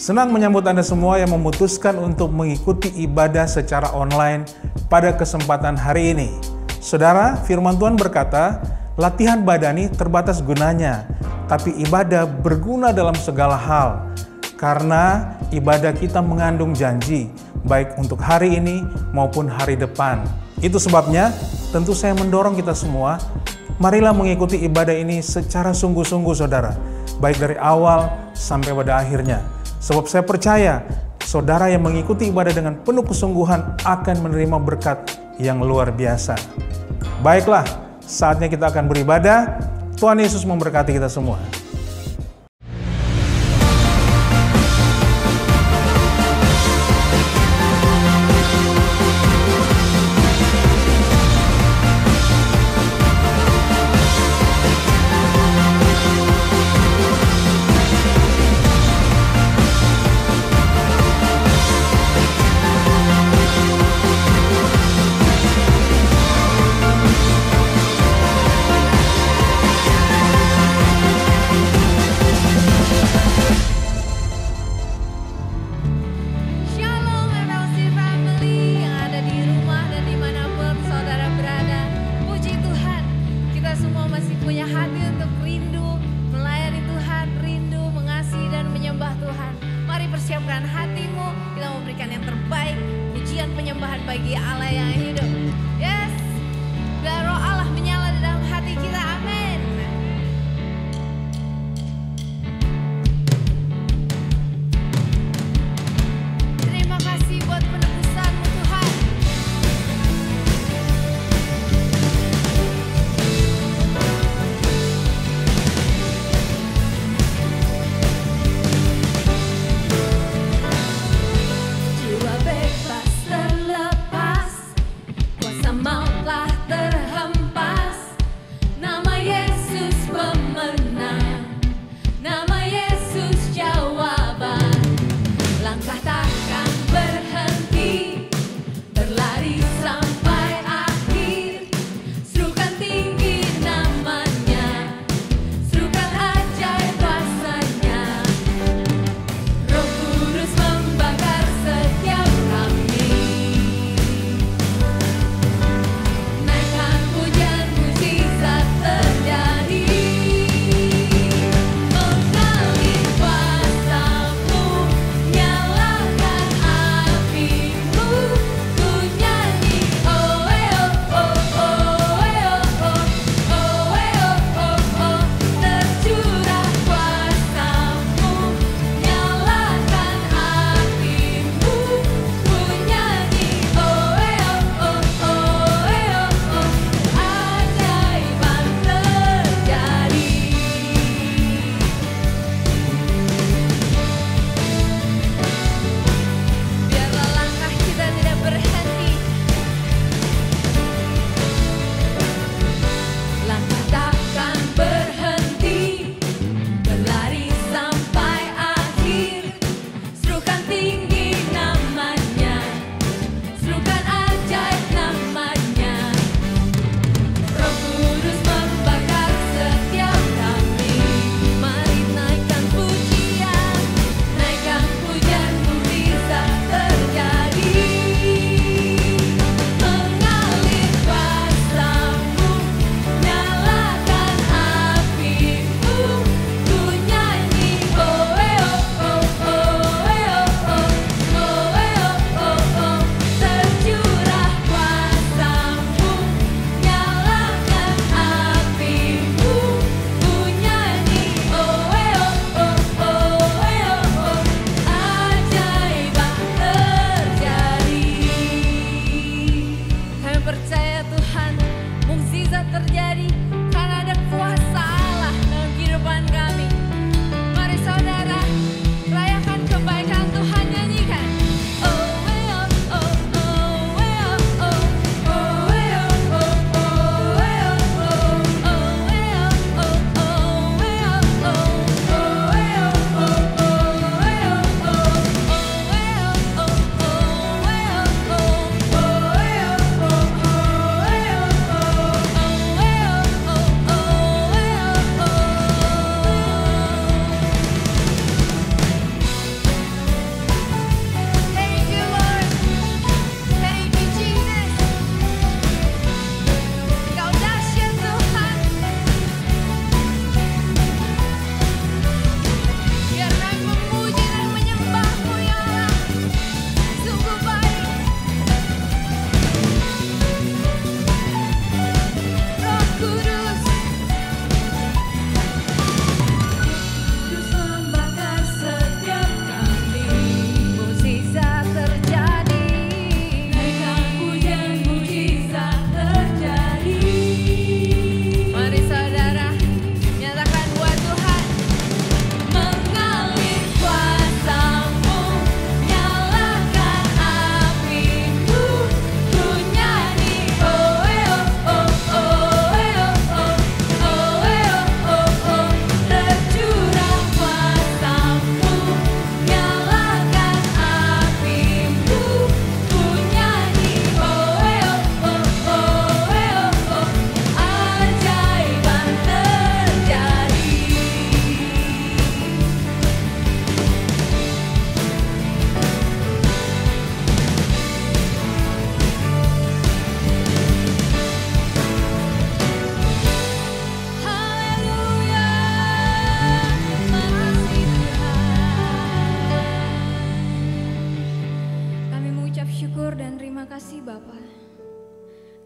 Senang menyambut Anda semua yang memutuskan untuk mengikuti ibadah secara online pada kesempatan hari ini. Saudara, firman Tuhan berkata, latihan badani terbatas gunanya, tapi ibadah berguna dalam segala hal. Karena ibadah kita mengandung janji, baik untuk hari ini maupun hari depan. Itu sebabnya, tentu saya mendorong kita semua, marilah mengikuti ibadah ini secara sungguh-sungguh saudara, baik dari awal sampai pada akhirnya. Sebab saya percaya, saudara yang mengikuti ibadah dengan penuh kesungguhan akan menerima berkat yang luar biasa. Baiklah, saatnya kita akan beribadah. Tuhan Yesus memberkati kita semua. Jiwa bebas terlepas, kuasa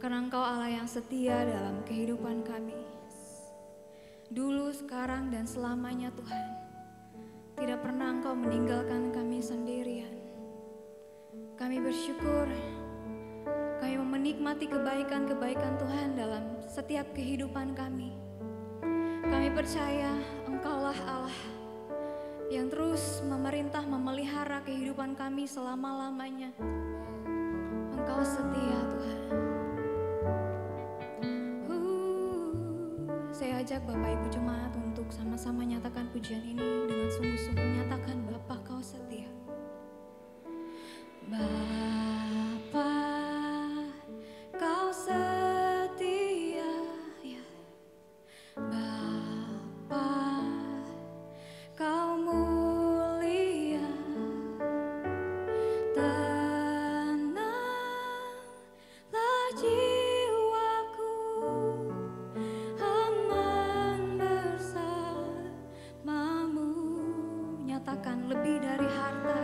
karena Engkau Allah yang setia dalam kehidupan kami. Dulu, sekarang, dan selamanya Tuhan. Tidak pernah Engkau meninggalkan kami sendirian. Kami bersyukur, kami menikmati kebaikan-kebaikan Tuhan dalam setiap kehidupan kami. Kami percaya Engkaulah Allah yang terus memerintah, memelihara kehidupan kami selama-lamanya. Engkau setia Tuhan. Saya ajak Bapak Ibu Jemaat untuk sama-sama nyatakan pujian ini dengan sungguh-sungguh, nyatakan Bapa Kau setia. Bapa Kau setia, ya. Bapa Kau mulia, tenanglah jiwaku, aman bersamamu. Nyatakan lebih dari harta,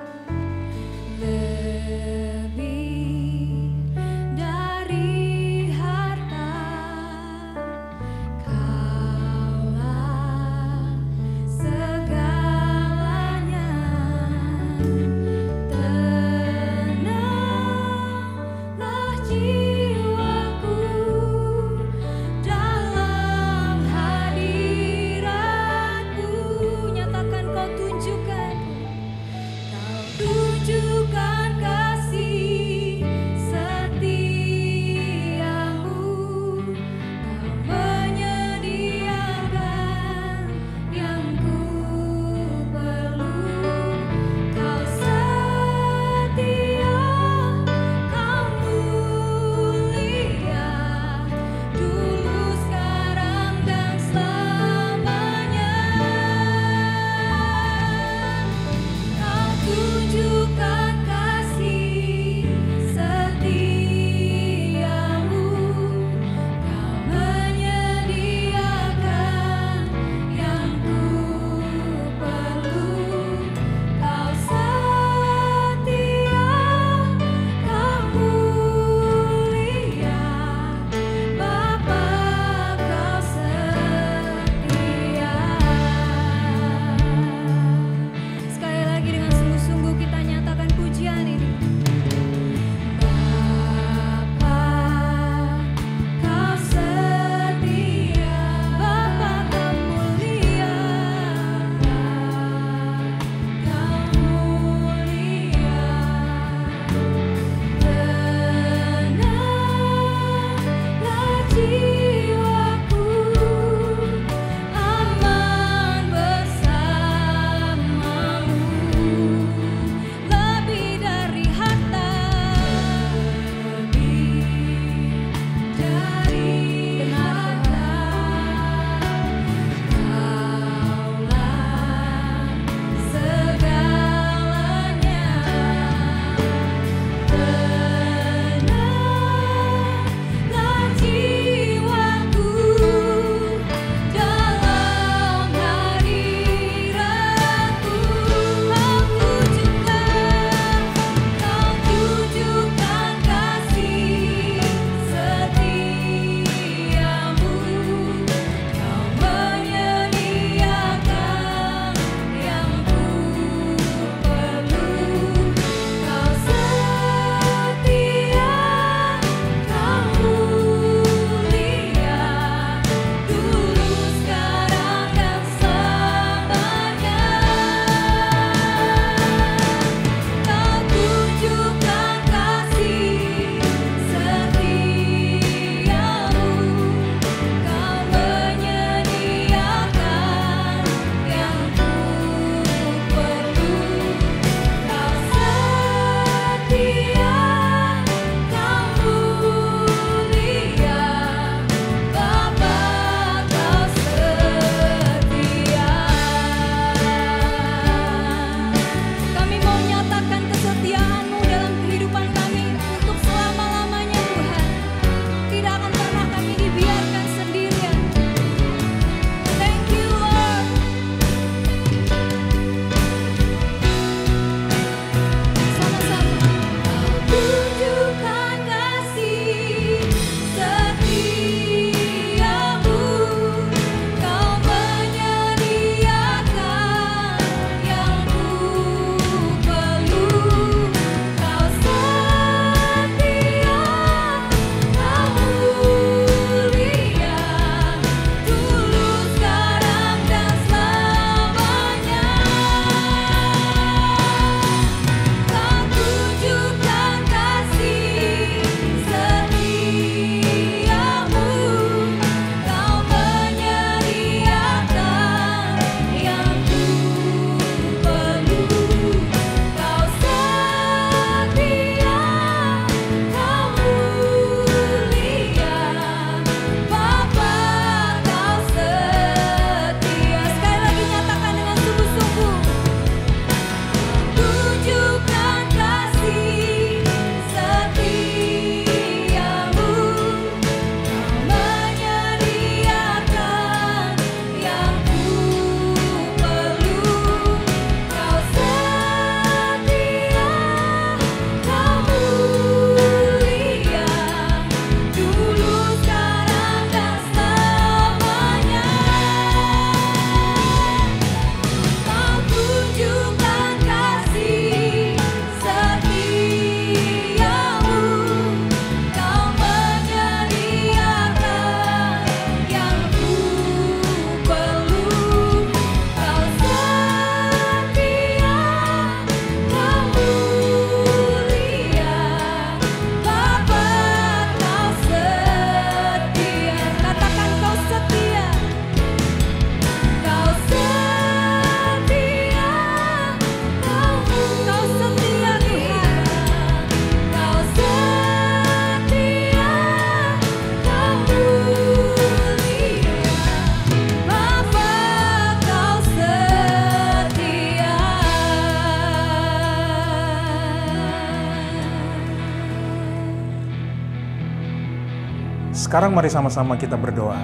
Sekarang mari sama-sama kita berdoa.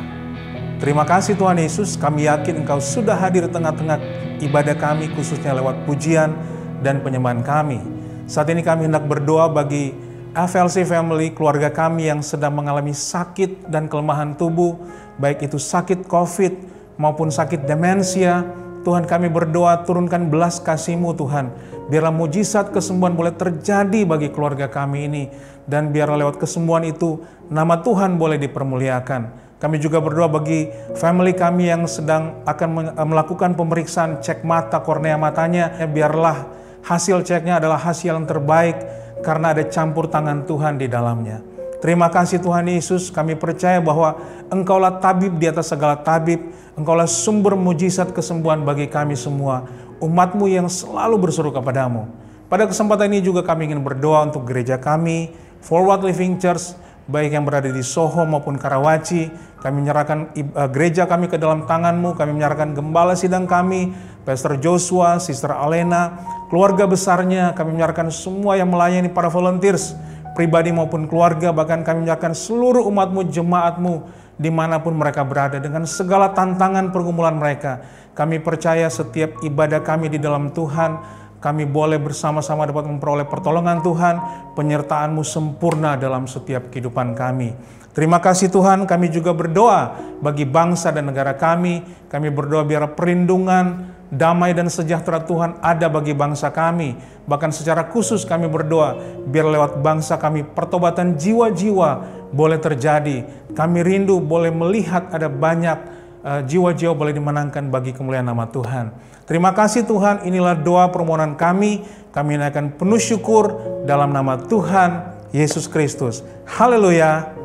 Terima kasih Tuhan Yesus, kami yakin Engkau sudah hadir di tengah-tengah ibadah kami, khususnya lewat pujian dan penyembahan kami. Saat ini kami hendak berdoa bagi FLC Family, keluarga kami yang sedang mengalami sakit dan kelemahan tubuh, baik itu sakit COVID maupun sakit demensia. Tuhan, kami berdoa turunkan belas kasih-Mu Tuhan. Biarlah mujizat kesembuhan boleh terjadi bagi keluarga kami ini. Dan biarlah lewat kesembuhan itu nama Tuhan boleh dipermuliakan. Kami juga berdoa bagi family kami yang sedang akan melakukan pemeriksaan cek mata, kornea matanya. Biarlah hasil ceknya adalah hasil yang terbaik karena ada campur tangan Tuhan di dalamnya. Terima kasih Tuhan Yesus, kami percaya bahwa Engkaulah tabib di atas segala tabib. Engkaulah sumber mujizat kesembuhan bagi kami semua, umat-Mu yang selalu berseru kepadamu. Pada kesempatan ini juga kami ingin berdoa untuk gereja kami, Forward Living Church, baik yang berada di Soho maupun Karawaci. Kami menyerahkan gereja kami ke dalam tangan-Mu, kami menyerahkan gembala sidang kami, Pastor Joshua, Sister Alena, keluarga besarnya, kami menyerahkan semua yang melayani para volunteers, pribadi maupun keluarga, bahkan kami menyerahkan seluruh umat-Mu, jemaat-Mu, dimanapun mereka berada, dengan segala tantangan pergumulan mereka. Kami percaya setiap ibadah kami di dalam Tuhan, kami boleh bersama-sama dapat memperoleh pertolongan Tuhan, penyertaan-Mu sempurna dalam setiap kehidupan kami. Terima kasih Tuhan, kami juga berdoa bagi bangsa dan negara kami. Kami berdoa biar perlindungan, damai dan sejahtera Tuhan ada bagi bangsa kami. Bahkan secara khusus kami berdoa, biar lewat bangsa kami pertobatan jiwa-jiwa boleh terjadi. Kami rindu boleh melihat ada banyak jiwa-jiwa boleh dimenangkan bagi kemuliaan nama Tuhan. Terima kasih Tuhan, inilah doa permohonan kami. Kami akan penuh syukur dalam nama Tuhan Yesus Kristus. Haleluya.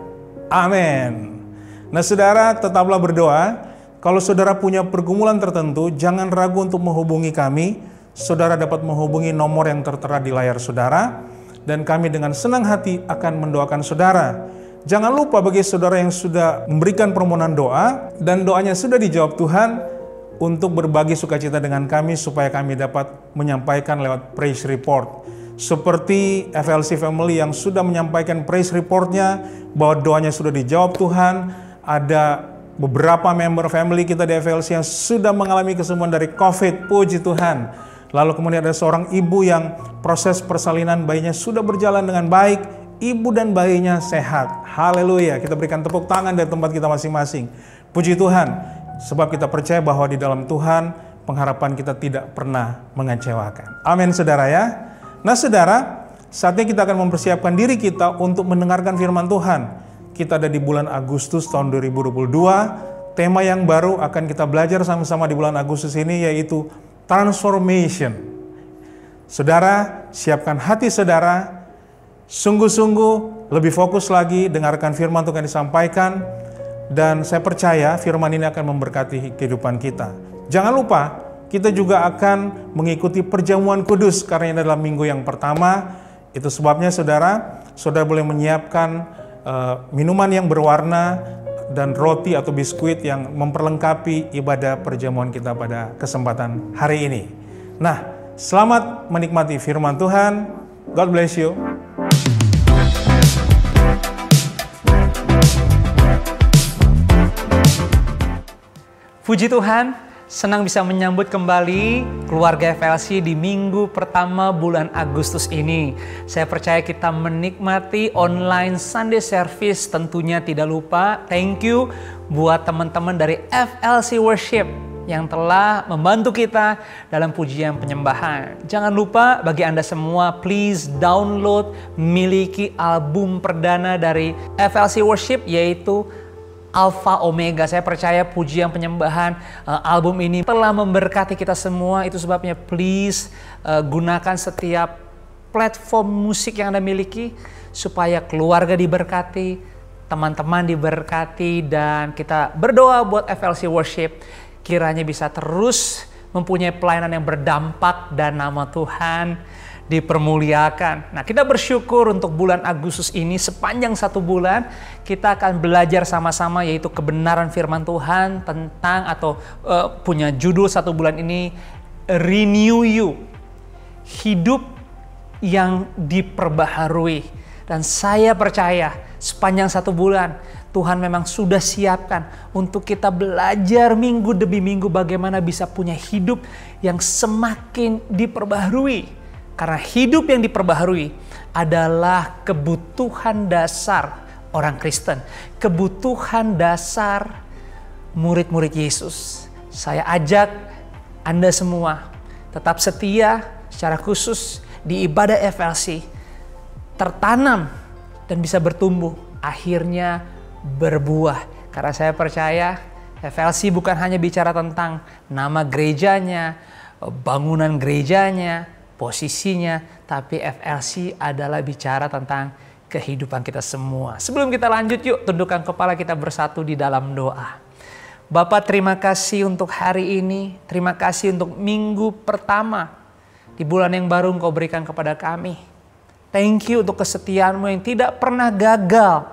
Amin. Nah saudara, tetaplah berdoa. Kalau saudara punya pergumulan tertentu, jangan ragu untuk menghubungi kami. Saudara dapat menghubungi nomor yang tertera di layar saudara, dan kami dengan senang hati akan mendoakan saudara. Jangan lupa bagi saudara yang sudah memberikan permohonan doa, dan doanya sudah dijawab Tuhan, untuk berbagi sukacita dengan kami, supaya kami dapat menyampaikan lewat praise report. Seperti FLC Family yang sudah menyampaikan praise reportnya, bahwa doanya sudah dijawab Tuhan. Ada beberapa member family kita di FLC yang sudah mengalami kesembuhan dari COVID, puji Tuhan. Lalu kemudian ada seorang ibu yang proses persalinan bayinya sudah berjalan dengan baik, ibu dan bayinya sehat. Haleluya, kita berikan tepuk tangan dari tempat kita masing-masing. Puji Tuhan, sebab kita percaya bahwa di dalam Tuhan, pengharapan kita tidak pernah mengecewakan. Amin saudara ya. Nah saudara, saatnya kita akan mempersiapkan diri kita untuk mendengarkan firman Tuhan. Kita ada di bulan Agustus tahun 2022. Tema yang baru akan kita belajar sama-sama di bulan Agustus ini yaitu transformation. Saudara, siapkan hati saudara, sungguh-sungguh lebih fokus lagi dengarkan firman Tuhan yang disampaikan, dan saya percaya firman ini akan memberkati kehidupan kita. Jangan lupa, kita juga akan mengikuti perjamuan kudus karena ini adalah minggu yang pertama. Itu sebabnya saudara boleh menyiapkan minuman yang berwarna dan roti atau biskuit yang memperlengkapi ibadah perjamuan kita pada kesempatan hari ini. Nah, selamat menikmati firman Tuhan. God bless you. Puji Tuhan, senang bisa menyambut kembali keluarga FLC di minggu pertama bulan Agustus ini. Saya percaya kita menikmati online Sunday Service. Tentunya tidak lupa thank you buat teman-teman dari FLC Worship yang telah membantu kita dalam pujian penyembahan. Jangan lupa bagi Anda semua, please download, miliki album perdana dari FLC Worship yaitu Alpha Omega. Saya percaya pujian penyembahan album ini telah memberkati kita semua. Itu sebabnya please gunakan setiap platform musik yang Anda miliki supaya keluarga diberkati, teman-teman diberkati, dan kita berdoa buat FLC Worship kiranya bisa terus mempunyai pelayanan yang berdampak dan nama Tuhan dipermuliakan. Nah, kita bersyukur untuk bulan Agustus ini sepanjang 1 bulan kita akan belajar sama-sama yaitu kebenaran firman Tuhan tentang atau punya judul 1 bulan ini Renew You, hidup yang diperbaharui. Dan saya percaya sepanjang 1 bulan Tuhan memang sudah siapkan untuk kita belajar minggu demi minggu bagaimana bisa punya hidup yang semakin diperbaharui. Karena hidup yang diperbaharui adalah kebutuhan dasar orang Kristen, kebutuhan dasar murid-murid Yesus. Saya ajak Anda semua tetap setia secara khusus di ibadah FLC, tertanam dan bisa bertumbuh, akhirnya berbuah. Karena saya percaya FLC bukan hanya bicara tentang nama gerejanya, bangunan gerejanya, posisinya, tapi FLC adalah bicara tentang kehidupan kita semua. Sebelum kita lanjut, yuk tundukkan kepala kita bersatu di dalam doa. Bapa, terima kasih untuk hari ini, terima kasih untuk minggu pertama di bulan yang baru Engkau berikan kepada kami. Thank you untuk kesetiaan-Mu yang tidak pernah gagal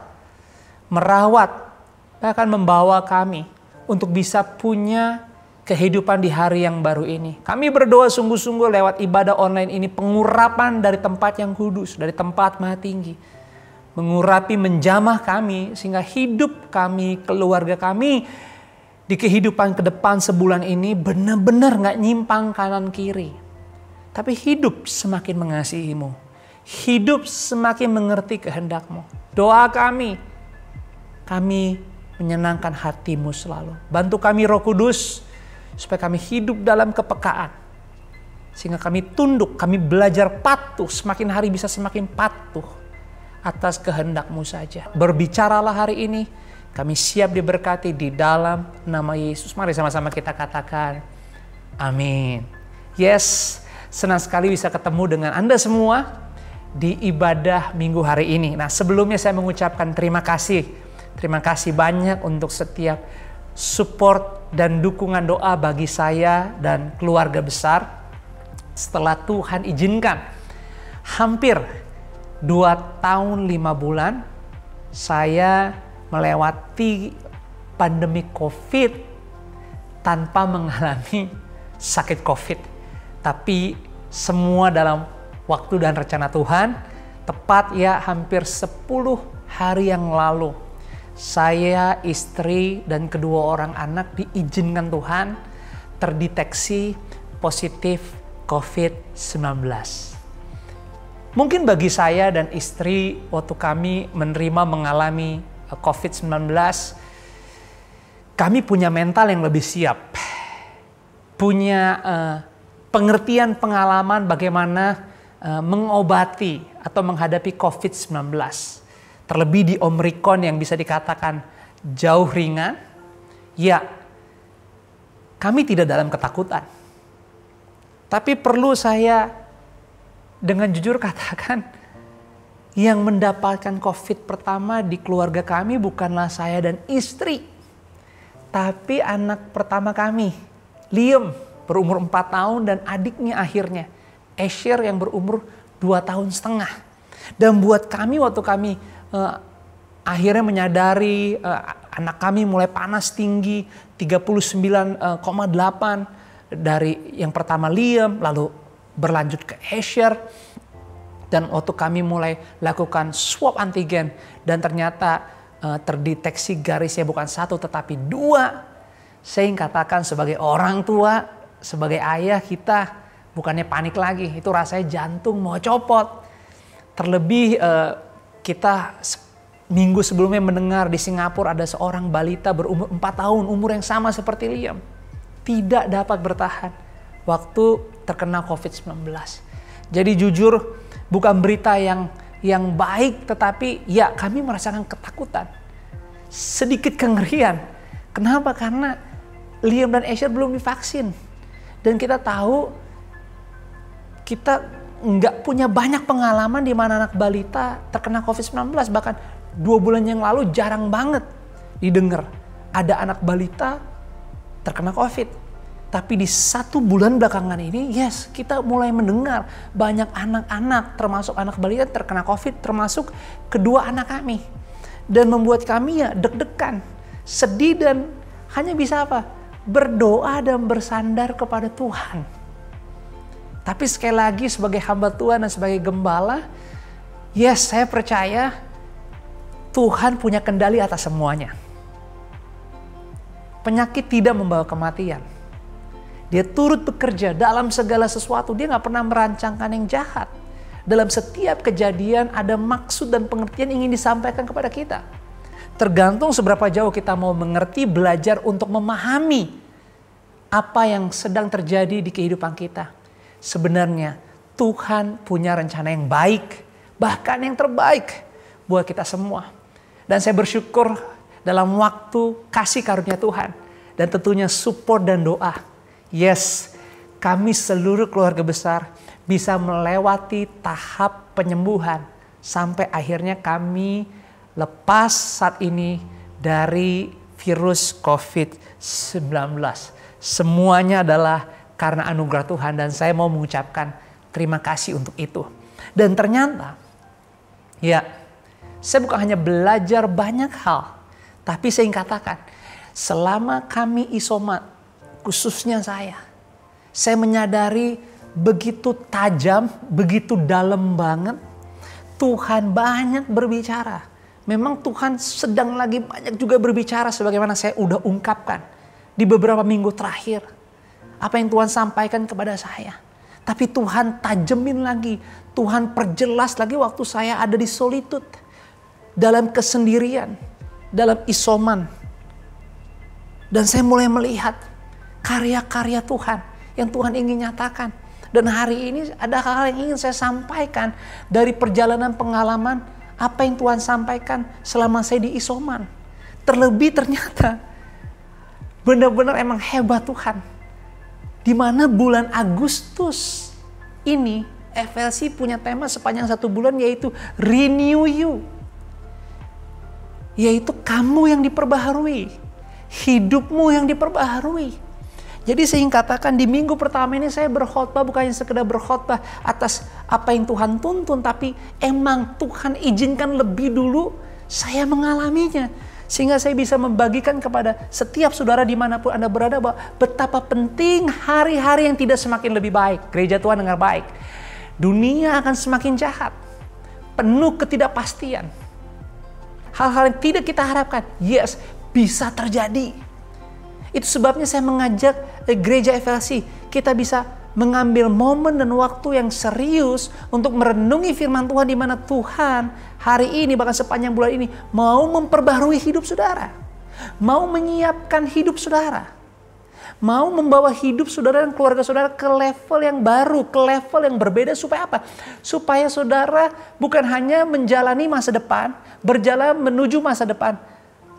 merawat, bahkan membawa kami untuk bisa punya kehidupan di hari yang baru ini. Kami berdoa sungguh-sungguh lewat ibadah online ini, pengurapan dari tempat yang kudus, dari tempat Maha Tinggi, mengurapi, menjamah kami sehingga hidup kami, keluarga kami di kehidupan ke depan sebulan ini benar-benar gak nyimpang kanan kiri, tapi hidup semakin mengasihi-Mu, hidup semakin mengerti kehendak-Mu. Doa kami menyenangkan hati-Mu selalu. Bantu kami Roh Kudus supaya kami hidup dalam kepekaan, sehingga kami tunduk, kami belajar patuh, semakin hari bisa semakin patuh atas kehendak-Mu saja. Berbicaralah hari ini, kami siap diberkati di dalam nama Yesus. Mari sama-sama kita katakan amin. Yes, senang sekali bisa ketemu dengan Anda semua di ibadah minggu hari ini. Nah, sebelumnya saya mengucapkan terima kasih. Terima kasih banyak untuk setiap support dan dukungan doa bagi saya dan keluarga besar. Setelah Tuhan izinkan hampir 2 tahun 5 bulan saya melewati pandemi COVID tanpa mengalami sakit COVID. Tapi semua dalam waktu dan rencana Tuhan. Tepat ya hampir 10 hari yang lalu, saya, istri, dan kedua orang anak diizinkan Tuhan terdeteksi positif COVID-19. Mungkin bagi saya dan istri waktu kami mengalami COVID-19, kami punya mental yang lebih siap. Punya pengertian pengalaman bagaimana mengobati atau menghadapi COVID-19. Terlebih di Omicron yang bisa dikatakan jauh ringan. Ya, kami tidak dalam ketakutan. Tapi perlu saya dengan jujur katakan, yang mendapatkan COVID pertama di keluarga kami bukanlah saya dan istri, tapi anak pertama kami, Liam, berumur 4 tahun, dan adiknya akhirnya, Asher, yang berumur 2,5 tahun. Dan buat kami waktu kami akhirnya menyadari anak kami mulai panas tinggi, 39,8 dari yang pertama Liam, lalu berlanjut ke Asher. Dan waktu kami mulai lakukan swab antigen dan ternyata terdeteksi garisnya bukan 1 tetapi 2. Saya ingin katakan sebagai orang tua, sebagai ayah, kita bukannya panik lagi. Itu rasanya jantung mau copot. Terlebih kita minggu sebelumnya mendengar di Singapura ada seorang balita berumur 4 tahun, umur yang sama seperti Liam, tidak dapat bertahan waktu terkena COVID-19. Jadi jujur, bukan berita yang baik, tetapi ya kami merasakan ketakutan, sedikit kengerian. Kenapa? Karena Liam dan Asher belum divaksin. Dan kita tahu kita nggak punya banyak pengalaman di mana anak balita terkena COVID-19. Bahkan 2 bulan yang lalu jarang banget didengar ada anak balita terkena COVID. Tapi di 1 bulan belakangan ini, yes, kita mulai mendengar banyak anak-anak, termasuk anak balita terkena COVID, termasuk kedua anak kami. Dan membuat kami ya deg-degan, sedih, dan hanya bisa apa? Berdoa dan bersandar kepada Tuhan. Tapi sekali lagi sebagai hamba Tuhan dan sebagai gembala, yes, saya percaya Tuhan punya kendali atas semuanya. Penyakit tidak membawa kematian. Dia turut bekerja dalam segala sesuatu. Dia gak pernah merancangkan yang jahat. Dalam setiap kejadian ada maksud dan pengertian ingin disampaikan kepada kita. Tergantung seberapa jauh kita mau mengerti, belajar untuk memahami apa yang sedang terjadi di kehidupan kita. Sebenarnya Tuhan punya rencana yang baik, bahkan yang terbaik buat kita semua. Dan saya bersyukur dalam waktu kasih karunia Tuhan dan tentunya support dan doa. Yes, kami seluruh keluarga besar bisa melewati tahap penyembuhan sampai akhirnya kami lepas saat ini dari virus COVID-19. Semuanya adalah karena anugerah Tuhan dan saya mau mengucapkan terima kasih untuk itu. Dan ternyata, ya, saya bukan hanya belajar banyak hal, tapi saya ingin katakan, selama kami isoman, khususnya saya menyadari begitu tajam, begitu dalam banget, Tuhan banyak berbicara. Memang Tuhan sedang lagi banyak juga berbicara sebagaimana saya udah ungkapkan di beberapa minggu terakhir. Apa yang Tuhan sampaikan kepada saya. Tapi Tuhan tajemin lagi. Tuhan perjelas lagi waktu saya ada di solitude. Dalam kesendirian. Dalam isoman. Dan saya mulai melihat karya-karya Tuhan. Yang Tuhan ingin nyatakan. Dan hari ini ada hal yang ingin saya sampaikan. Dari perjalanan pengalaman. Apa yang Tuhan sampaikan selama saya di isoman. Terlebih ternyata. Benar-benar emang hebat Tuhan. Di mana bulan Agustus ini FLC punya tema sepanjang 1 bulan yaitu Renew You. Yaitu kamu yang diperbaharui. Hidupmu yang diperbaharui. Jadi saya ingin katakan di minggu pertama ini saya berkhotbah bukan hanya sekedar berkhotbah atas apa yang Tuhan tuntun. Tapi emang Tuhan izinkan lebih dulu saya mengalaminya. Sehingga saya bisa membagikan kepada setiap saudara dimanapun Anda berada bahwa betapa penting hari-hari yang tidak semakin lebih baik. Gereja Tuhan dengar baik. Dunia akan semakin jahat. Penuh ketidakpastian. Hal-hal yang tidak kita harapkan. Yes, bisa terjadi. Itu sebabnya saya mengajak gereja FLC. Kita bisa mengambil momen dan waktu yang serius untuk merenungi firman Tuhan di mana Tuhan hari ini bahkan sepanjang bulan ini mau memperbaharui hidup saudara. Mau menyiapkan hidup saudara. Mau membawa hidup saudara dan keluarga saudara ke level yang baru, ke level yang berbeda supaya apa? Supaya saudara bukan hanya menjalani masa depan, berjalan menuju masa depan,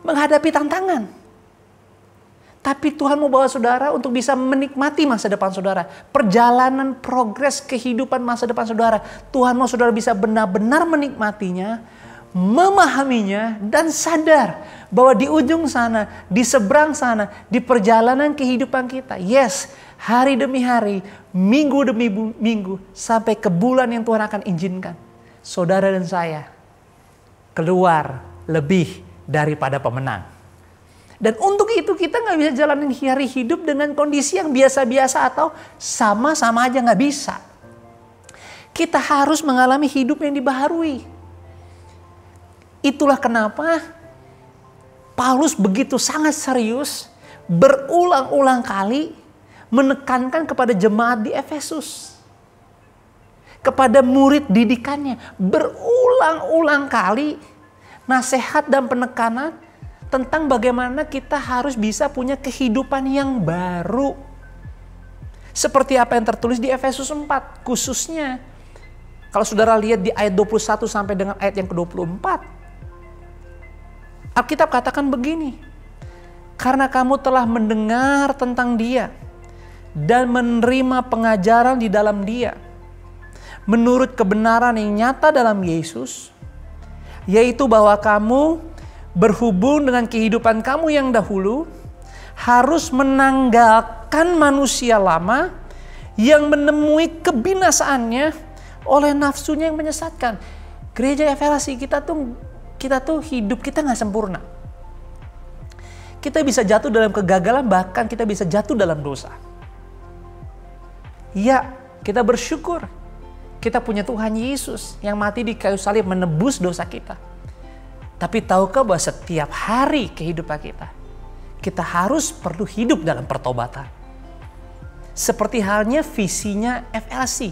menghadapi tantangan. Tapi Tuhan mau bawa saudara untuk bisa menikmati masa depan saudara. Perjalanan progres kehidupan masa depan saudara. Tuhan mau saudara bisa benar-benar menikmatinya, memahaminya, dan sadar bahwa di ujung sana, di seberang sana, di perjalanan kehidupan kita. Yes, hari demi hari, minggu demi minggu, sampai ke bulan yang Tuhan akan izinkan. Saudara dan saya keluar lebih daripada pemenang. Dan untuk itu kita gak bisa jalanin hari hidup dengan kondisi yang biasa-biasa atau sama-sama aja gak bisa. Kita harus mengalami hidup yang dibaharui. Itulah kenapa Paulus begitu sangat serius berulang-ulang kali menekankan kepada jemaat di Efesus. Kepada murid didikannya berulang-ulang kali nasihat dan penekanan tentang bagaimana kita harus bisa punya kehidupan yang baru. Seperti apa yang tertulis di Efesus 4. Khususnya kalau saudara lihat di ayat 21 sampai dengan ayat yang ke-24. Alkitab katakan begini. Karena kamu telah mendengar tentang Dia dan menerima pengajaran di dalam Dia. Menurut kebenaran yang nyata dalam Yesus. Yaitu bahwa kamu berhubung dengan kehidupan kamu yang dahulu, harus menanggalkan manusia lama yang menemui kebinasaannya oleh nafsunya yang menyesatkan. Gereja FLC kita tuh hidup kita nggak sempurna. Kita bisa jatuh dalam kegagalan, bahkan kita bisa jatuh dalam dosa. Ya, kita bersyukur. Kita punya Tuhan Yesus yang mati di kayu salib menebus dosa kita. Tapi tahukah bahwa setiap hari kehidupan kita harus perlu hidup dalam pertobatan. Seperti halnya visinya FLC,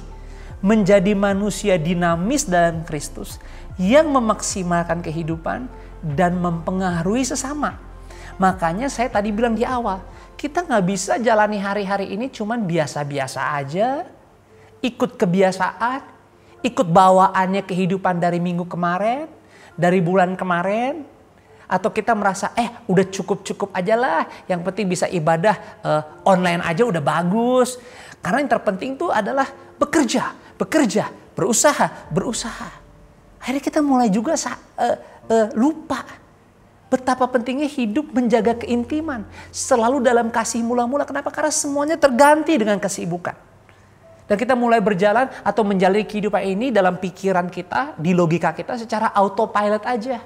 menjadi manusia dinamis dalam Kristus yang memaksimalkan kehidupan dan mempengaruhi sesama. Makanya saya tadi bilang di awal, kita nggak bisa jalani hari-hari ini cuman biasa-biasa aja, ikut kebiasaan, ikut bawaannya kehidupan dari minggu kemarin, dari bulan kemarin, atau kita merasa udah cukup-cukup aja lah, yang penting bisa ibadah online aja udah bagus. Karena yang terpenting itu adalah bekerja, berusaha. Akhirnya kita mulai juga lupa betapa pentingnya hidup menjaga keintiman. Selalu dalam kasih mula-mula. Kenapa? Karena semuanya terganti dengan kesibukan. Dan kita mulai berjalan atau menjalani kehidupan ini dalam pikiran kita, di logika kita secara autopilot aja.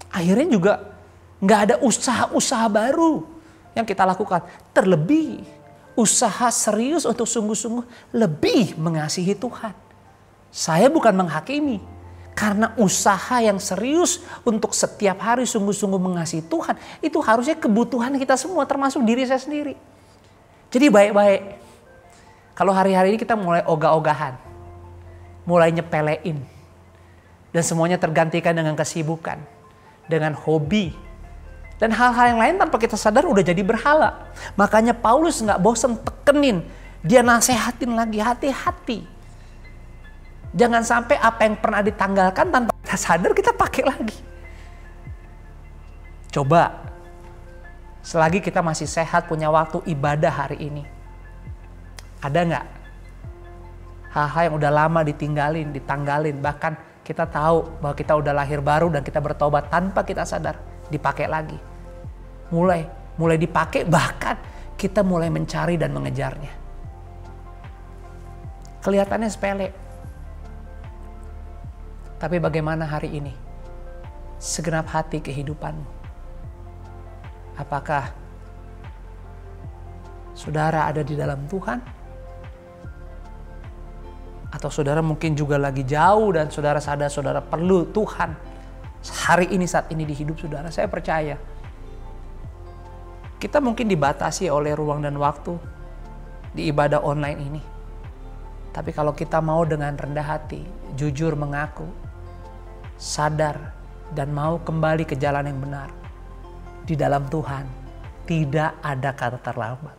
Akhirnya juga nggak ada usaha-usaha baru yang kita lakukan. Terlebih usaha serius untuk sungguh-sungguh lebih mengasihi Tuhan. Saya bukan menghakimi. Karena usaha yang serius untuk setiap hari sungguh-sungguh mengasihi Tuhan, itu harusnya kebutuhan kita semua, termasuk diri saya sendiri. Jadi baik-baik. Kalau hari-hari ini kita mulai ogah-ogahan, mulai nyepelein, dan semuanya tergantikan dengan kesibukan, dengan hobi, dan hal-hal yang lain tanpa kita sadar udah jadi berhala. Makanya Paulus nggak bosan tekenin, dia nasehatin lagi, hati-hati. Jangan sampai apa yang pernah ditanggalkan tanpa kita sadar kita pakai lagi. Coba, selagi kita masih sehat punya waktu ibadah hari ini, ada nggak hal-hal yang udah lama ditanggalin, bahkan kita tahu bahwa kita udah lahir baru dan kita bertobat tanpa kita sadar, dipakai lagi. Mulai dipakai, bahkan kita mulai mencari dan mengejarnya. Kelihatannya sepele. Tapi bagaimana hari ini? Segenap hati kehidupanmu. Apakah saudara ada di dalam Tuhan? Atau saudara mungkin juga lagi jauh dan saudara sadar saudara perlu Tuhan hari ini, saat ini di hidup saudara. Saya percaya kita mungkin dibatasi oleh ruang dan waktu di ibadah online ini. Tapi kalau kita mau dengan rendah hati, jujur mengaku, sadar, dan mau kembali ke jalan yang benar, di dalam Tuhan tidak ada kata terlambat.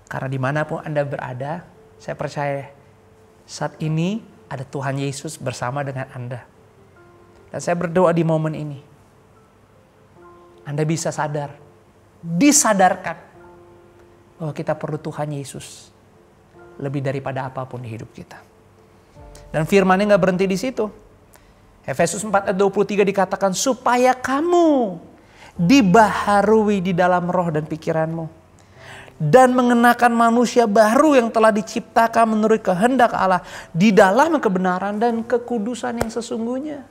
Karena dimanapun Anda berada, saya percaya saat ini ada Tuhan Yesus bersama dengan Anda. Dan saya berdoa di momen ini, Anda bisa sadar, disadarkan bahwa kita perlu Tuhan Yesus lebih daripada apapun di hidup kita. Dan firman-Nya nggak berhenti di situ. Efesus 4 ayat 23 dikatakan supaya kamu dibaharui di dalam roh dan pikiranmu, dan mengenakan manusia baru yang telah diciptakan menurut kehendak Allah di dalam kebenaran dan kekudusan yang sesungguhnya.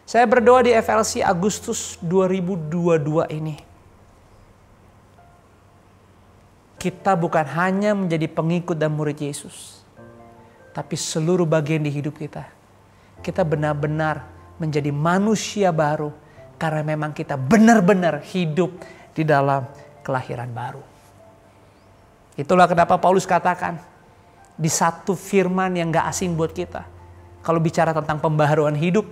Saya berdoa di FLC Agustus 2022 ini, kita bukan hanya menjadi pengikut dan murid Yesus, tapi seluruh bagian di hidup kita benar-benar menjadi manusia baru karena memang kita benar-benar hidup di dalam kelahiran baru. Itulah kenapa Paulus katakan di satu firman yang gak asing buat kita. Kalau bicara tentang pembaharuan hidup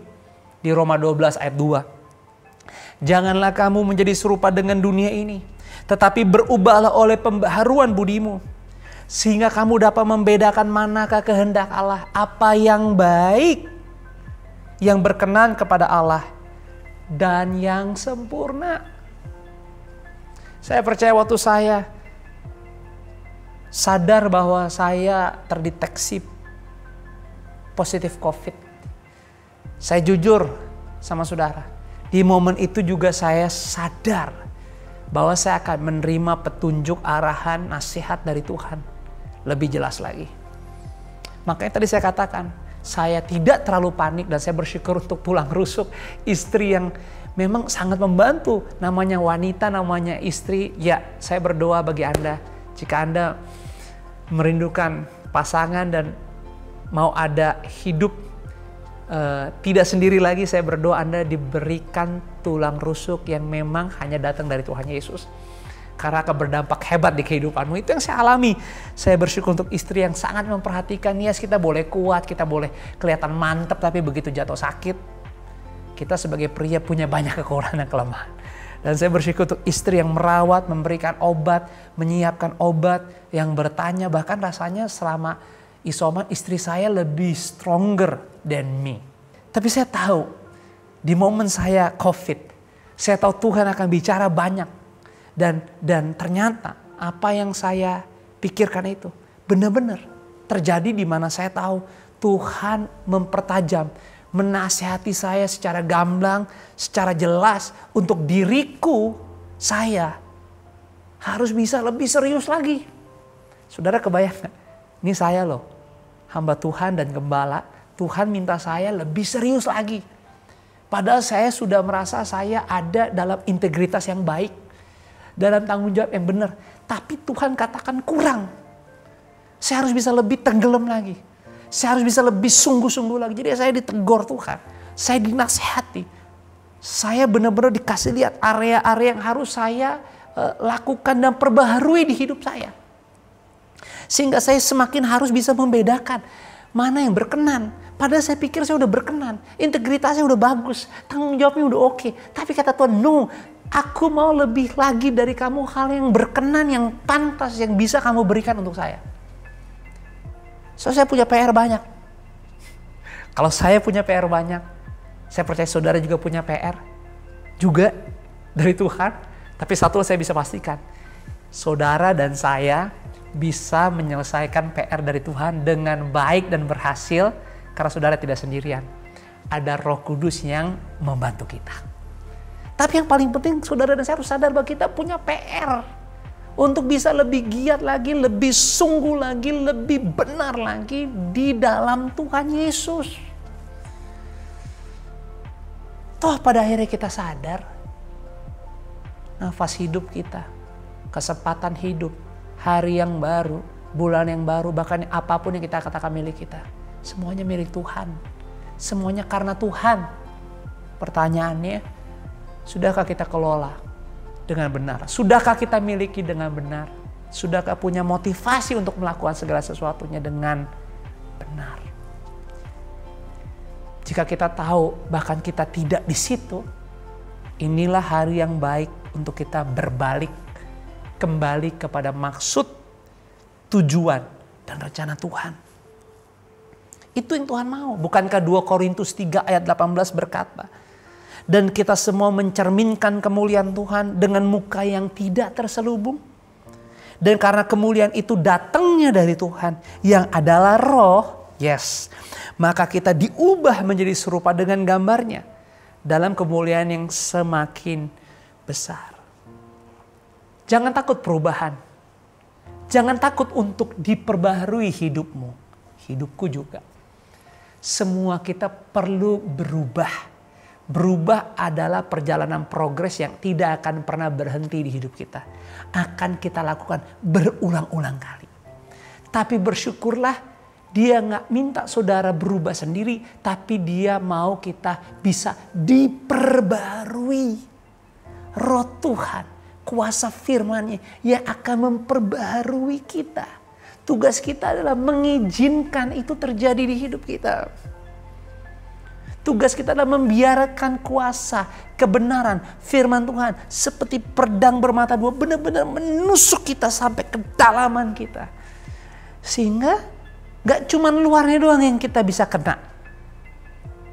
di Roma 12 ayat 2. Janganlah kamu menjadi serupa dengan dunia ini, tetapi berubahlah oleh pembaharuan budimu, sehingga kamu dapat membedakan manakah kehendak Allah, apa yang baik, yang berkenan kepada Allah, dan yang sempurna. Saya percaya waktu saya sadar bahwa saya terdeteksi positif COVID, saya jujur sama saudara, di momen itu juga saya sadar bahwa saya akan menerima petunjuk, arahan, nasihat dari Tuhan lebih jelas lagi. Makanya tadi saya katakan, saya tidak terlalu panik dan saya bersyukur untuk tulang rusuk istri yang memang sangat membantu. Namanya wanita, namanya istri. Ya, saya berdoa bagi Anda, jika Anda merindukan pasangan dan mau ada hidup tidak sendiri lagi, saya berdoa Anda diberikan tulang rusuk yang memang hanya datang dari Tuhan Yesus. Karena akan berdampak hebat di kehidupanmu. Itu yang saya alami. Saya bersyukur untuk istri yang sangat memperhatikan. Yes, kita boleh kuat, kita boleh kelihatan mantap, tapi begitu jatuh sakit, kita sebagai pria punya banyak kekurangan dan kelemahan. Dan saya bersyukur untuk istri yang merawat, memberikan obat, menyiapkan obat, yang bertanya. Bahkan rasanya selama isoman istri saya lebih stronger than me. Tapi saya tahu di momen saya COVID, saya tahu Tuhan akan bicara banyak. Dan ternyata apa yang saya pikirkan itu benar-benar terjadi, di mana saya tahu Tuhan mempertajam, menasihati saya secara gamblang, secara jelas untuk diriku, saya harus bisa lebih serius lagi. Saudara kebayang gak? Ini saya loh, hamba Tuhan dan gembala. Tuhan minta saya lebih serius lagi. Padahal saya sudah merasa saya ada dalam integritas yang baik, dalam tanggung jawab yang benar. Tapi Tuhan katakan kurang. Saya harus bisa lebih tenggelam lagi. Saya harus bisa lebih sungguh-sungguh lagi. Jadi saya ditegur Tuhan. Saya dinasihati. Saya benar-benar dikasih lihat area-area yang harus saya lakukan dan perbaharui di hidup saya. Sehingga saya semakin harus bisa membedakan mana yang berkenan. Padahal saya pikir saya udah berkenan. Integritasnya udah bagus. Tanggung jawabnya udah oke. Tapi kata Tuhan, no. Aku mau lebih lagi dari kamu, hal yang berkenan, yang pantas, yang bisa kamu berikan untuk saya. So, saya punya PR banyak. Kalau saya punya PR banyak, saya percaya saudara juga punya PR. Juga dari Tuhan. Tapi satu saya bisa pastikan. Saudara dan saya bisa menyelesaikan PR dari Tuhan dengan baik dan berhasil. Karena saudara tidak sendirian. Ada Roh Kudus yang membantu kita. Tapi yang paling penting saudara dan saya harus sadar bahwa kita punya PR. Untuk bisa lebih giat lagi, lebih sungguh lagi, lebih benar lagi di dalam Tuhan Yesus. Toh pada akhirnya kita sadar, nafas hidup kita, kesempatan hidup, hari yang baru, bulan yang baru, bahkan apapun yang kita katakan milik kita. Semuanya milik Tuhan. Semuanya karena Tuhan. Pertanyaannya, sudahkah kita kelola dengan benar? Sudahkah kita miliki dengan benar? Sudahkah punya motivasi untuk melakukan segala sesuatunya dengan benar? Jika kita tahu bahkan kita tidak di situ, inilah hari yang baik untuk kita berbalik kembali kepada maksud, tujuan, dan rencana Tuhan. Itu yang Tuhan mau. Bukankah 2 Korintus 3 ayat 18 berkata, dan kita semua mencerminkan kemuliaan Tuhan dengan muka yang tidak terselubung. Dan karena kemuliaan itu datangnya dari Tuhan yang adalah Roh, yes, maka kita diubah menjadi serupa dengan gambarnya dalam kemuliaan yang semakin besar. Jangan takut perubahan. Jangan takut untuk diperbaharui hidupmu. Hidupku juga. Semua kita perlu berubah. Berubah adalah perjalanan progres yang tidak akan pernah berhenti di hidup kita. Akan kita lakukan berulang-ulang kali. Tapi bersyukurlah dia gak minta saudara berubah sendiri. Tapi dia mau kita bisa diperbarui. Roh Tuhan, kuasa firman-Nya yang akan memperbarui kita. Tugas kita adalah mengizinkan itu terjadi di hidup kita. Tugas kita adalah membiarkan kuasa, kebenaran, firman Tuhan seperti pedang bermata dua benar-benar menusuk kita sampai kedalaman kita. Sehingga gak cuma luarnya doang yang kita bisa kena.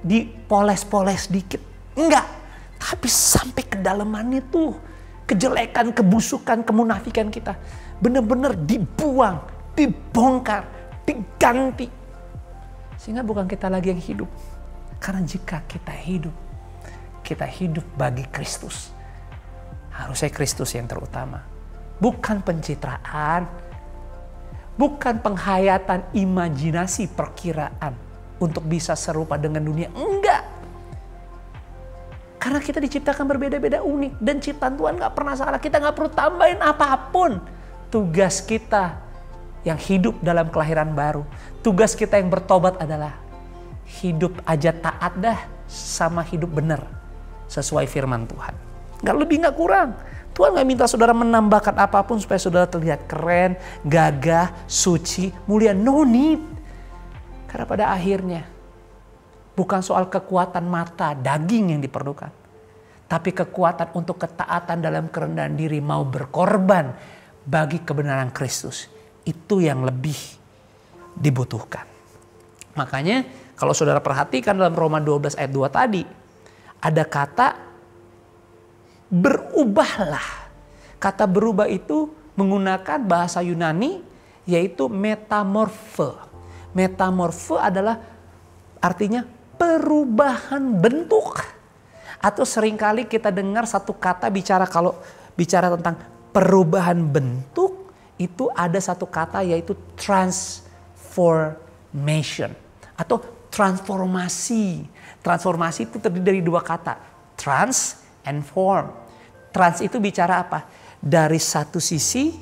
Dipoles-poles dikit. Enggak. Tapi sampai kedalamannya tuh. Kejelekan, kebusukan, kemunafikan kita. Benar-benar dibuang, dibongkar, diganti. Sehingga bukan kita lagi yang hidup. Karena jika kita hidup bagi Kristus. Harusnya Kristus yang terutama. Bukan pencitraan, bukan penghayatan imajinasi perkiraan untuk bisa serupa dengan dunia. Enggak. Karena kita diciptakan berbeda-beda unik. Dan ciptaan Tuhan gak pernah salah. Kita gak perlu tambahin apapun. Tugas kita yang hidup dalam kelahiran baru. Tugas kita yang bertobat adalah hidup aja taat dah sama hidup benar sesuai firman Tuhan. Nggak lebih nggak kurang. Tuhan nggak minta saudara menambahkan apapun supaya saudara terlihat keren, gagah, suci, mulia. No need. Karena pada akhirnya bukan soal kekuatan mata, daging yang diperlukan. Tapi kekuatan untuk ketaatan dalam kerendahan diri, mau berkorban bagi kebenaran Kristus. Itu yang lebih dibutuhkan. Makanya kalau saudara perhatikan dalam Roma 12 ayat 2 tadi. Ada kata berubahlah. Kata berubah itu menggunakan bahasa Yunani yaitu metamorphe. Metamorphe adalah artinya perubahan bentuk. Atau seringkali kita dengar satu kata kalau bicara tentang perubahan bentuk itu ada satu kata yaitu transformation atau transformasi. Transformasi itu terdiri dari dua kata, trans and form. Trans itu bicara apa? Dari satu sisi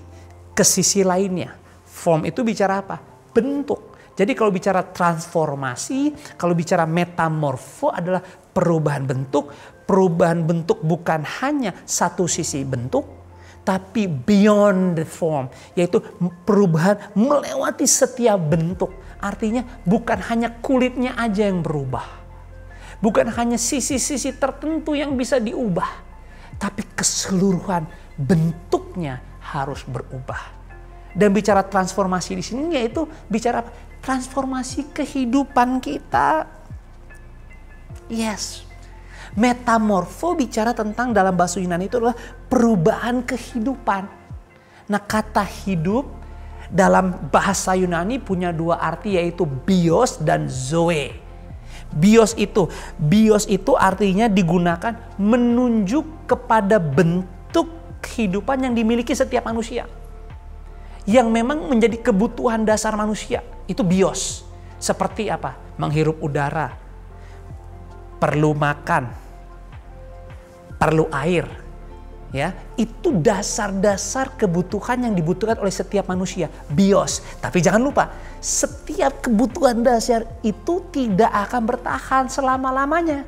ke sisi lainnya. Form itu bicara apa? Bentuk. Jadi kalau bicara transformasi, kalau bicara metamorfo adalah perubahan bentuk. Perubahan bentuk bukan hanya satu sisi bentuk, tapi beyond the form. Yaitu perubahan melewati setiap bentuk. Artinya bukan hanya kulitnya aja yang berubah. Bukan hanya sisi-sisi tertentu yang bisa diubah. Tapi keseluruhan bentuknya harus berubah. Dan bicara transformasi di sini yaitu bicara apa? Transformasi kehidupan kita. Yes. Metamorfo bicara tentang dalam bahasa Yunani itu adalah perubahan kehidupan. Nah kata hidup dalam bahasa Yunani punya dua arti yaitu bios dan zoe. Bios itu artinya digunakan menunjuk kepada bentuk kehidupan yang dimiliki setiap manusia. Yang memang menjadi kebutuhan dasar manusia. Itu bios. Seperti apa? Menghirup udara. Perlu makan. Perlu air. Ya, itu dasar-dasar kebutuhan yang dibutuhkan oleh setiap manusia. Bios. Tapi jangan lupa, setiap kebutuhan dasar itu tidak akan bertahan selama-lamanya.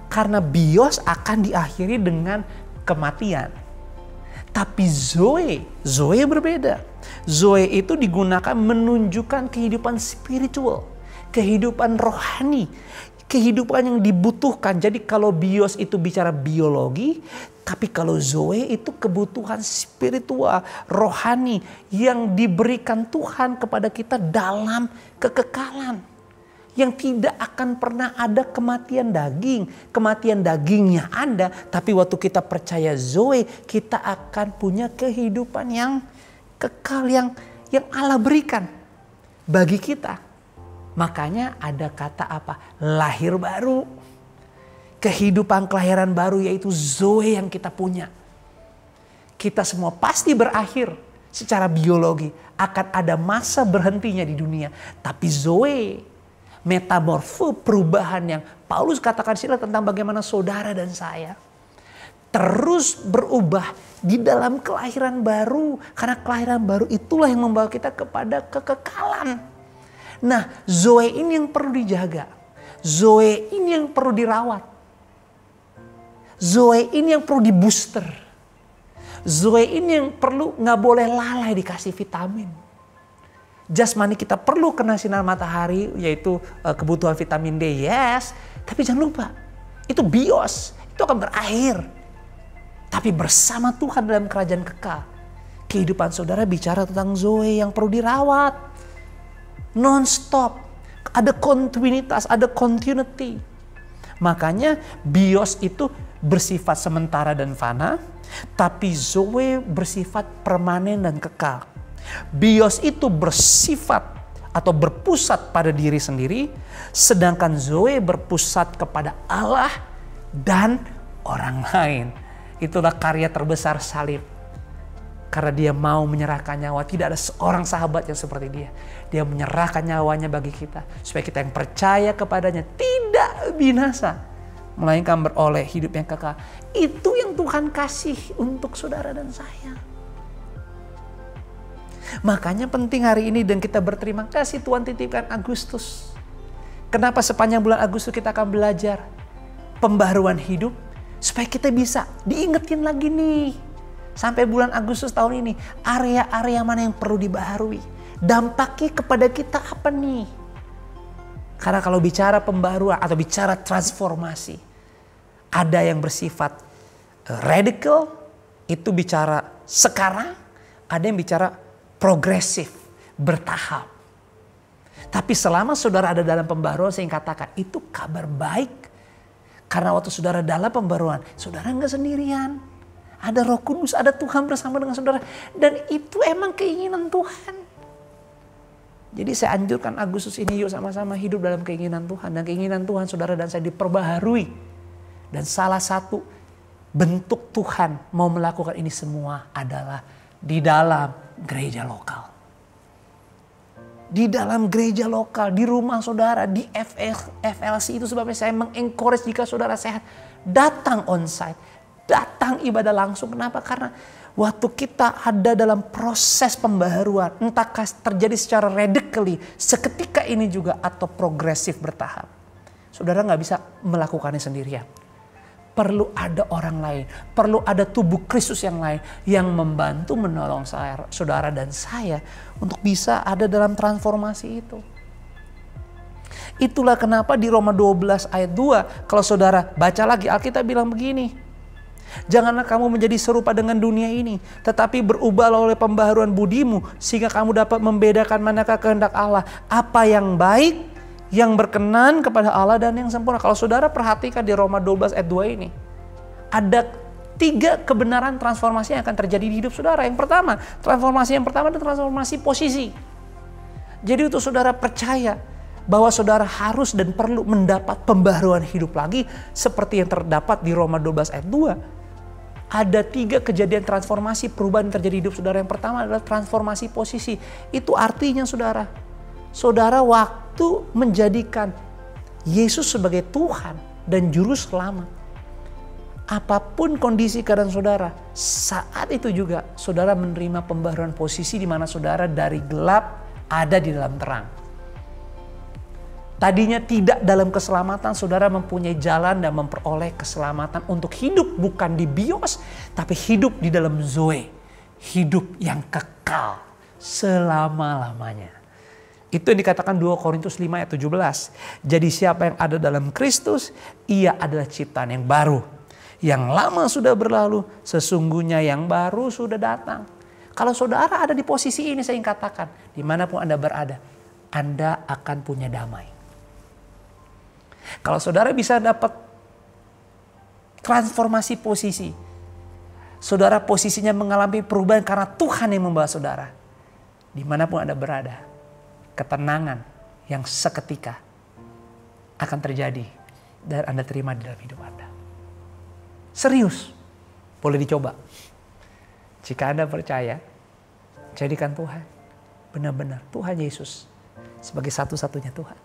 Karena bios akan diakhiri dengan kematian. Tapi Zoe berbeda. Zoe itu digunakan menunjukkan kehidupan spiritual, kehidupan rohani, kehidupan yang dibutuhkan. Jadi kalau bios itu bicara biologi, tapi kalau Zoe itu kebutuhan spiritual, rohani yang diberikan Tuhan kepada kita dalam kekekalan. Yang tidak akan pernah ada kematian daging. Kematian dagingnya ada, tapi waktu kita percaya Zoe, kita akan punya kehidupan yang kekal, yang Allah berikan bagi kita. Makanya ada kata apa? Lahir baru. Kehidupan kelahiran baru yaitu Zoe yang kita punya. Kita semua pasti berakhir secara biologi. Akan ada masa berhentinya di dunia. Tapi Zoe, metamorfo, perubahan yang Paulus katakan sila tentang bagaimana saudara dan saya terus berubah di dalam kelahiran baru. Karena kelahiran baru itulah yang membawa kita kepada kekekalan. Nah, Zoe ini yang perlu dijaga. Zoe ini yang perlu dirawat. Zoe ini yang perlu di booster. Zoe ini yang perlu nggak boleh lalai dikasih vitamin. Jasmani kita perlu kena sinar matahari yaitu kebutuhan vitamin D, yes. Tapi jangan lupa itu bios, itu akan berakhir. Tapi bersama Tuhan dalam kerajaan kekal. Kehidupan saudara bicara tentang Zoe yang perlu dirawat. Non-stop. Ada kontinuitas, ada continuity. Makanya bios itu bersifat sementara dan fana, tapi Zoe bersifat permanen dan kekal. Bios itu bersifat atau berpusat pada diri sendiri, sedangkan Zoe berpusat kepada Allah dan orang lain. Itulah karya terbesar salib. Karena dia mau menyerahkan nyawa, tidak ada seorang sahabat yang seperti dia. Dia menyerahkan nyawanya bagi kita, supaya kita yang percaya kepadanya tidak binasa, melainkan beroleh hidup yang kekal. Itu yang Tuhan kasih untuk saudara dan saya. Makanya penting hari ini dan kita berterima kasih Tuhan titipkan Agustus. Kenapa sepanjang bulan Agustus kita akan belajar pembaharuan hidup? Supaya kita bisa diingetin lagi nih. Sampai bulan Agustus tahun ini, area-area mana yang perlu dibaharui. Dampaknya kepada kita apa nih? Karena kalau bicara pembaharuan atau bicara transformasi, ada yang bersifat radical, itu bicara sekarang, ada yang bicara progresif, bertahap. Tapi selama saudara ada dalam pembaharuan, saya katakan itu kabar baik. Karena waktu saudara dalam pembaharuan, saudara nggak sendirian. Ada Roh Kudus, ada Tuhan bersama dengan saudara. Dan itu emang keinginan Tuhan. Jadi saya anjurkan Agustus ini yuk sama-sama hidup dalam keinginan Tuhan. Dan keinginan Tuhan saudara dan saya diperbaharui. Dan salah satu bentuk Tuhan mau melakukan ini semua adalah di dalam gereja lokal. Di dalam gereja lokal, di rumah saudara, di FLC. Itu sebabnya saya mengencourage jika saudara sehat, datang onsite, datang ibadah langsung. Kenapa? Karena waktu kita ada dalam proses pembaharuan, entah terjadi secara radically seketika ini juga atau progresif bertahap. Saudara nggak bisa melakukannya sendirian. Perlu ada orang lain, perlu ada tubuh Kristus yang lain yang membantu menolong saudara dan saya untuk bisa ada dalam transformasi itu. Itulah kenapa di Roma 12 ayat 2 kalau saudara baca lagi Alkitab bilang begini. Janganlah kamu menjadi serupa dengan dunia ini, tetapi berubahlah oleh pembaharuan budimu sehingga kamu dapat membedakan manakah kehendak Allah, apa yang baik, yang berkenan kepada Allah dan yang sempurna. Kalau saudara perhatikan di Roma 12 ayat 2 ini, ada 3 kebenaran transformasi yang akan terjadi di hidup saudara. Yang pertama, transformasi yang pertama adalah transformasi posisi. Jadi untuk saudara percaya bahwa saudara harus dan perlu mendapat pembaharuan hidup lagi seperti yang terdapat di Roma 12 ayat 2. Ada 3 kejadian transformasi perubahan yang terjadi di hidup saudara. Yang pertama adalah transformasi posisi. Itu artinya saudara waktu menjadikan Yesus sebagai Tuhan dan Juru Selamat. Apapun kondisi keadaan saudara, saat itu juga saudara menerima pembaharuan posisi di mana saudara dari gelap ada di dalam terang. Tadinya tidak dalam keselamatan, saudara mempunyai jalan dan memperoleh keselamatan untuk hidup bukan di bios, tapi hidup di dalam Zoe. Hidup yang kekal selama-lamanya. Itu yang dikatakan 2 Korintus 5 ayat 17. Jadi siapa yang ada dalam Kristus, ia adalah ciptaan yang baru. Yang lama sudah berlalu, sesungguhnya yang baru sudah datang. Kalau saudara ada di posisi ini, saya ingin katakan, dimanapun Anda berada, Anda akan punya damai. Kalau saudara bisa dapat transformasi posisi, saudara posisinya mengalami perubahan karena Tuhan yang membawa saudara. Dimanapun Anda berada, ketenangan yang seketika akan terjadi dan Anda terima di dalam hidup Anda. Serius, boleh dicoba. Jika Anda percaya, jadikan Tuhan benar-benar Tuhan Yesus sebagai satu-satunya Tuhan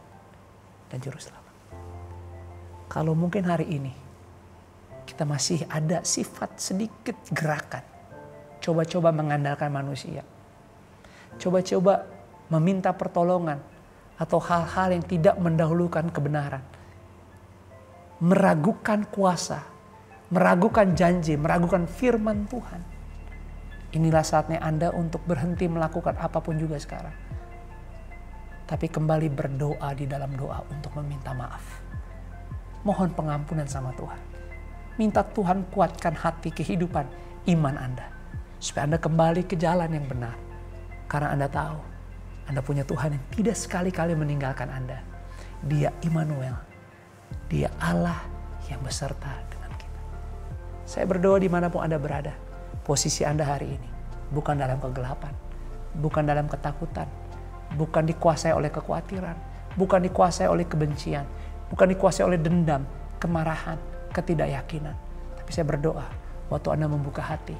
dan Juru Selamat. Kalau mungkin hari ini kita masih ada sifat sedikit gerakan, coba-coba mengandalkan manusia, coba-coba meminta pertolongan atau hal-hal yang tidak mendahulukan kebenaran, meragukan kuasa, meragukan janji, meragukan firman Tuhan. Inilah saatnya Anda untuk berhenti melakukan apapun juga sekarang. Tapi kembali berdoa di dalam doa untuk meminta maaf. Mohon pengampunan sama Tuhan. Minta Tuhan kuatkan hati kehidupan iman Anda. Supaya Anda kembali ke jalan yang benar. Karena Anda tahu, Anda punya Tuhan yang tidak sekali-kali meninggalkan Anda. Dia Immanuel. Dia Allah yang beserta dengan kita. Saya berdoa dimanapun Anda berada. Posisi Anda hari ini bukan dalam kegelapan. Bukan dalam ketakutan. Bukan dikuasai oleh kekhawatiran. Bukan dikuasai oleh kebencian. Bukan dikuasai oleh dendam, kemarahan, ketidakyakinan. Tapi saya berdoa waktu Anda membuka hati.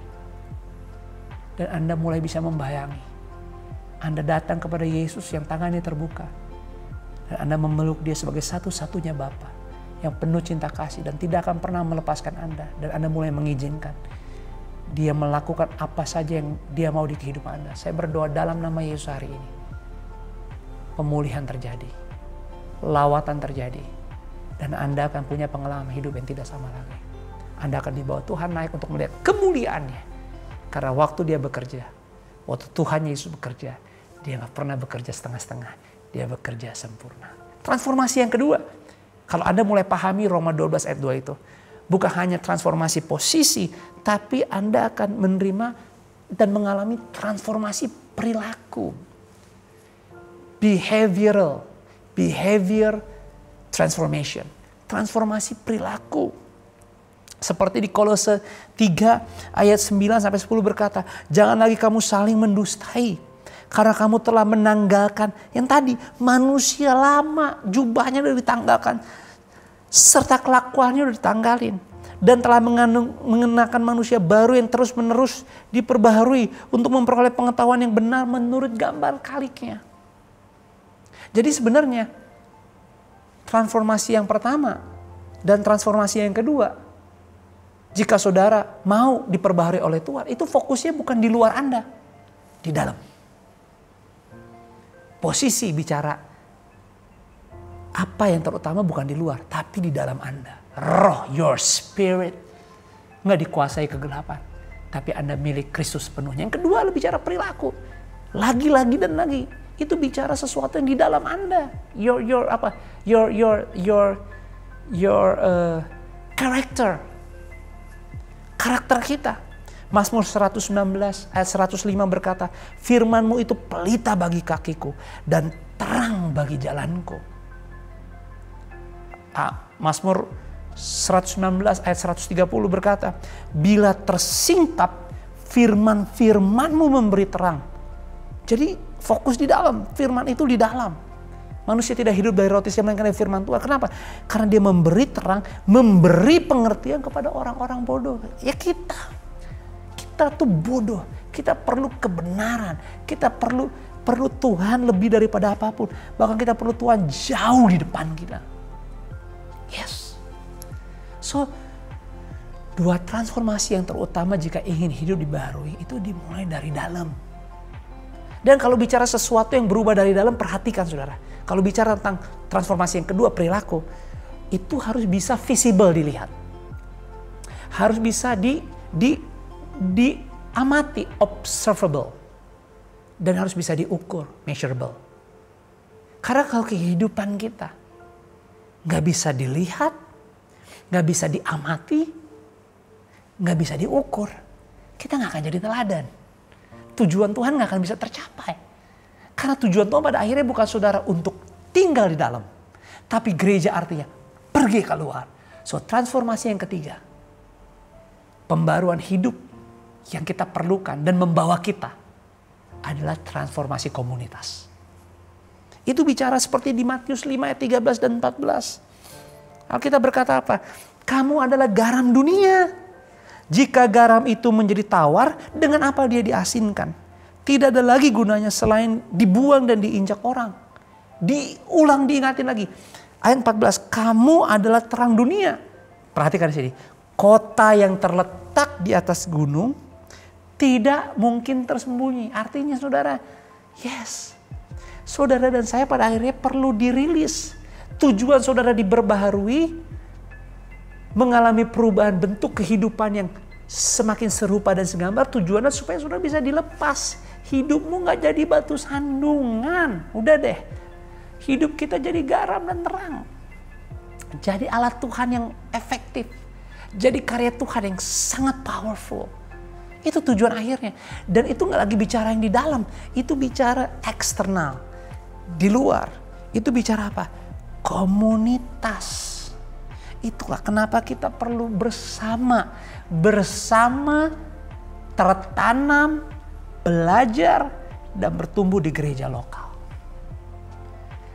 Dan Anda mulai bisa membayangi. Anda datang kepada Yesus yang tangannya terbuka. Dan Anda memeluk Dia sebagai satu-satunya Bapa yang penuh cinta kasih dan tidak akan pernah melepaskan Anda. Dan Anda mulai mengizinkan Dia melakukan apa saja yang Dia mau di kehidupan Anda. Saya berdoa dalam nama Yesus hari ini. Pemulihan terjadi. lawatan terjadi. Dan Anda akan punya pengalaman hidup yang tidak sama lagi. Anda akan dibawa Tuhan naik untuk melihat kemuliaannya. Karena waktu dia bekerja, waktu Tuhan Yesus bekerja, dia gak pernah bekerja setengah-setengah. Dia bekerja sempurna. Transformasi yang kedua, kalau Anda mulai pahami Roma 12 ayat 2 itu, bukan hanya transformasi posisi, tapi Anda akan menerima dan mengalami transformasi perilaku. Behavior transformation. Transformasi perilaku. Seperti di Kolose 3 ayat 9 sampai 10 berkata, jangan lagi kamu saling mendustai. Karena kamu telah menanggalkan yang tadi manusia lama, jubahnya sudah ditanggalkan. Serta kelakuannya sudah ditanggalin. Dan telah mengenakan manusia baru yang terus menerus diperbaharui untuk memperoleh pengetahuan yang benar menurut gambar kaliknya. Jadi sebenarnya transformasi yang pertama dan transformasi yang kedua, jika saudara mau diperbaharui oleh Tuhan, itu fokusnya bukan di luar Anda, di dalam. Posisi bicara apa yang terutama bukan di luar, tapi di dalam Anda. Roh, your spirit, nggak dikuasai kegelapan, tapi Anda milik Kristus penuhnya. Yang kedua bicara perilaku, lagi-lagi dan lagi. Itu bicara sesuatu yang di dalam Anda. Your character. Karakter kita. Mazmur 119 ayat 105 berkata, firman-Mu itu pelita bagi kakiku dan terang bagi jalanku. Mazmur 119 ayat 130 berkata, bila tersingkap firman-firman-Mu memberi terang. Jadi fokus di dalam, firman itu di dalam. Manusia tidak hidup dari roti saja melainkan dari firman Tuhan. Kenapa? Karena dia memberi terang, memberi pengertian kepada orang-orang bodoh. Ya kita tuh bodoh. Kita perlu kebenaran. Kita perlu Tuhan lebih daripada apapun. Bahkan kita perlu Tuhan jauh di depan kita. Yes. So, dua transformasi yang terutama jika ingin hidup dibaharui itu dimulai dari dalam. Dan kalau bicara sesuatu yang berubah dari dalam, perhatikan saudara. Kalau bicara tentang transformasi yang kedua, perilaku, itu harus bisa visible dilihat. Harus bisa diamati, observable. Dan harus bisa diukur, measurable. Karena kalau kehidupan kita nggak bisa dilihat, nggak bisa diamati, nggak bisa diukur, kita nggak akan jadi teladan. Tujuan Tuhan gak akan bisa tercapai. Karena tujuan Tuhan pada akhirnya bukan saudara untuk tinggal di dalam. Tapi gereja artinya pergi keluar. So transformasi yang ketiga. Pembaruan hidup yang kita perlukan dan membawa kita adalah transformasi komunitas. Itu bicara seperti di Matius 5 ayat 13 dan 14. Alkitab berkata apa? Kamu adalah garam dunia. Jika garam itu menjadi tawar, dengan apa dia diasinkan? Tidak ada lagi gunanya selain dibuang dan diinjak orang. Diulang, diingatin lagi. Ayat 14, kamu adalah terang dunia. Perhatikan di sini. Kota yang terletak di atas gunung tidak mungkin tersembunyi. Artinya saudara, yes. Saudara dan saya pada akhirnya perlu dirilis. Tujuan saudara diperbaharui, mengalami perubahan bentuk kehidupan yang semakin serupa dan segambar, tujuannya supaya saudara bisa dilepas. Hidupmu gak jadi batu sandungan. Udah deh. Hidup kita jadi garam dan terang. Jadi alat Tuhan yang efektif. Jadi karya Tuhan yang sangat powerful. Itu tujuan akhirnya. Dan itu gak lagi bicara yang di dalam. Itu bicara eksternal. Di luar. Itu bicara apa? Komunitas. Itulah kenapa kita perlu bersama tertanam, belajar, dan bertumbuh di gereja lokal.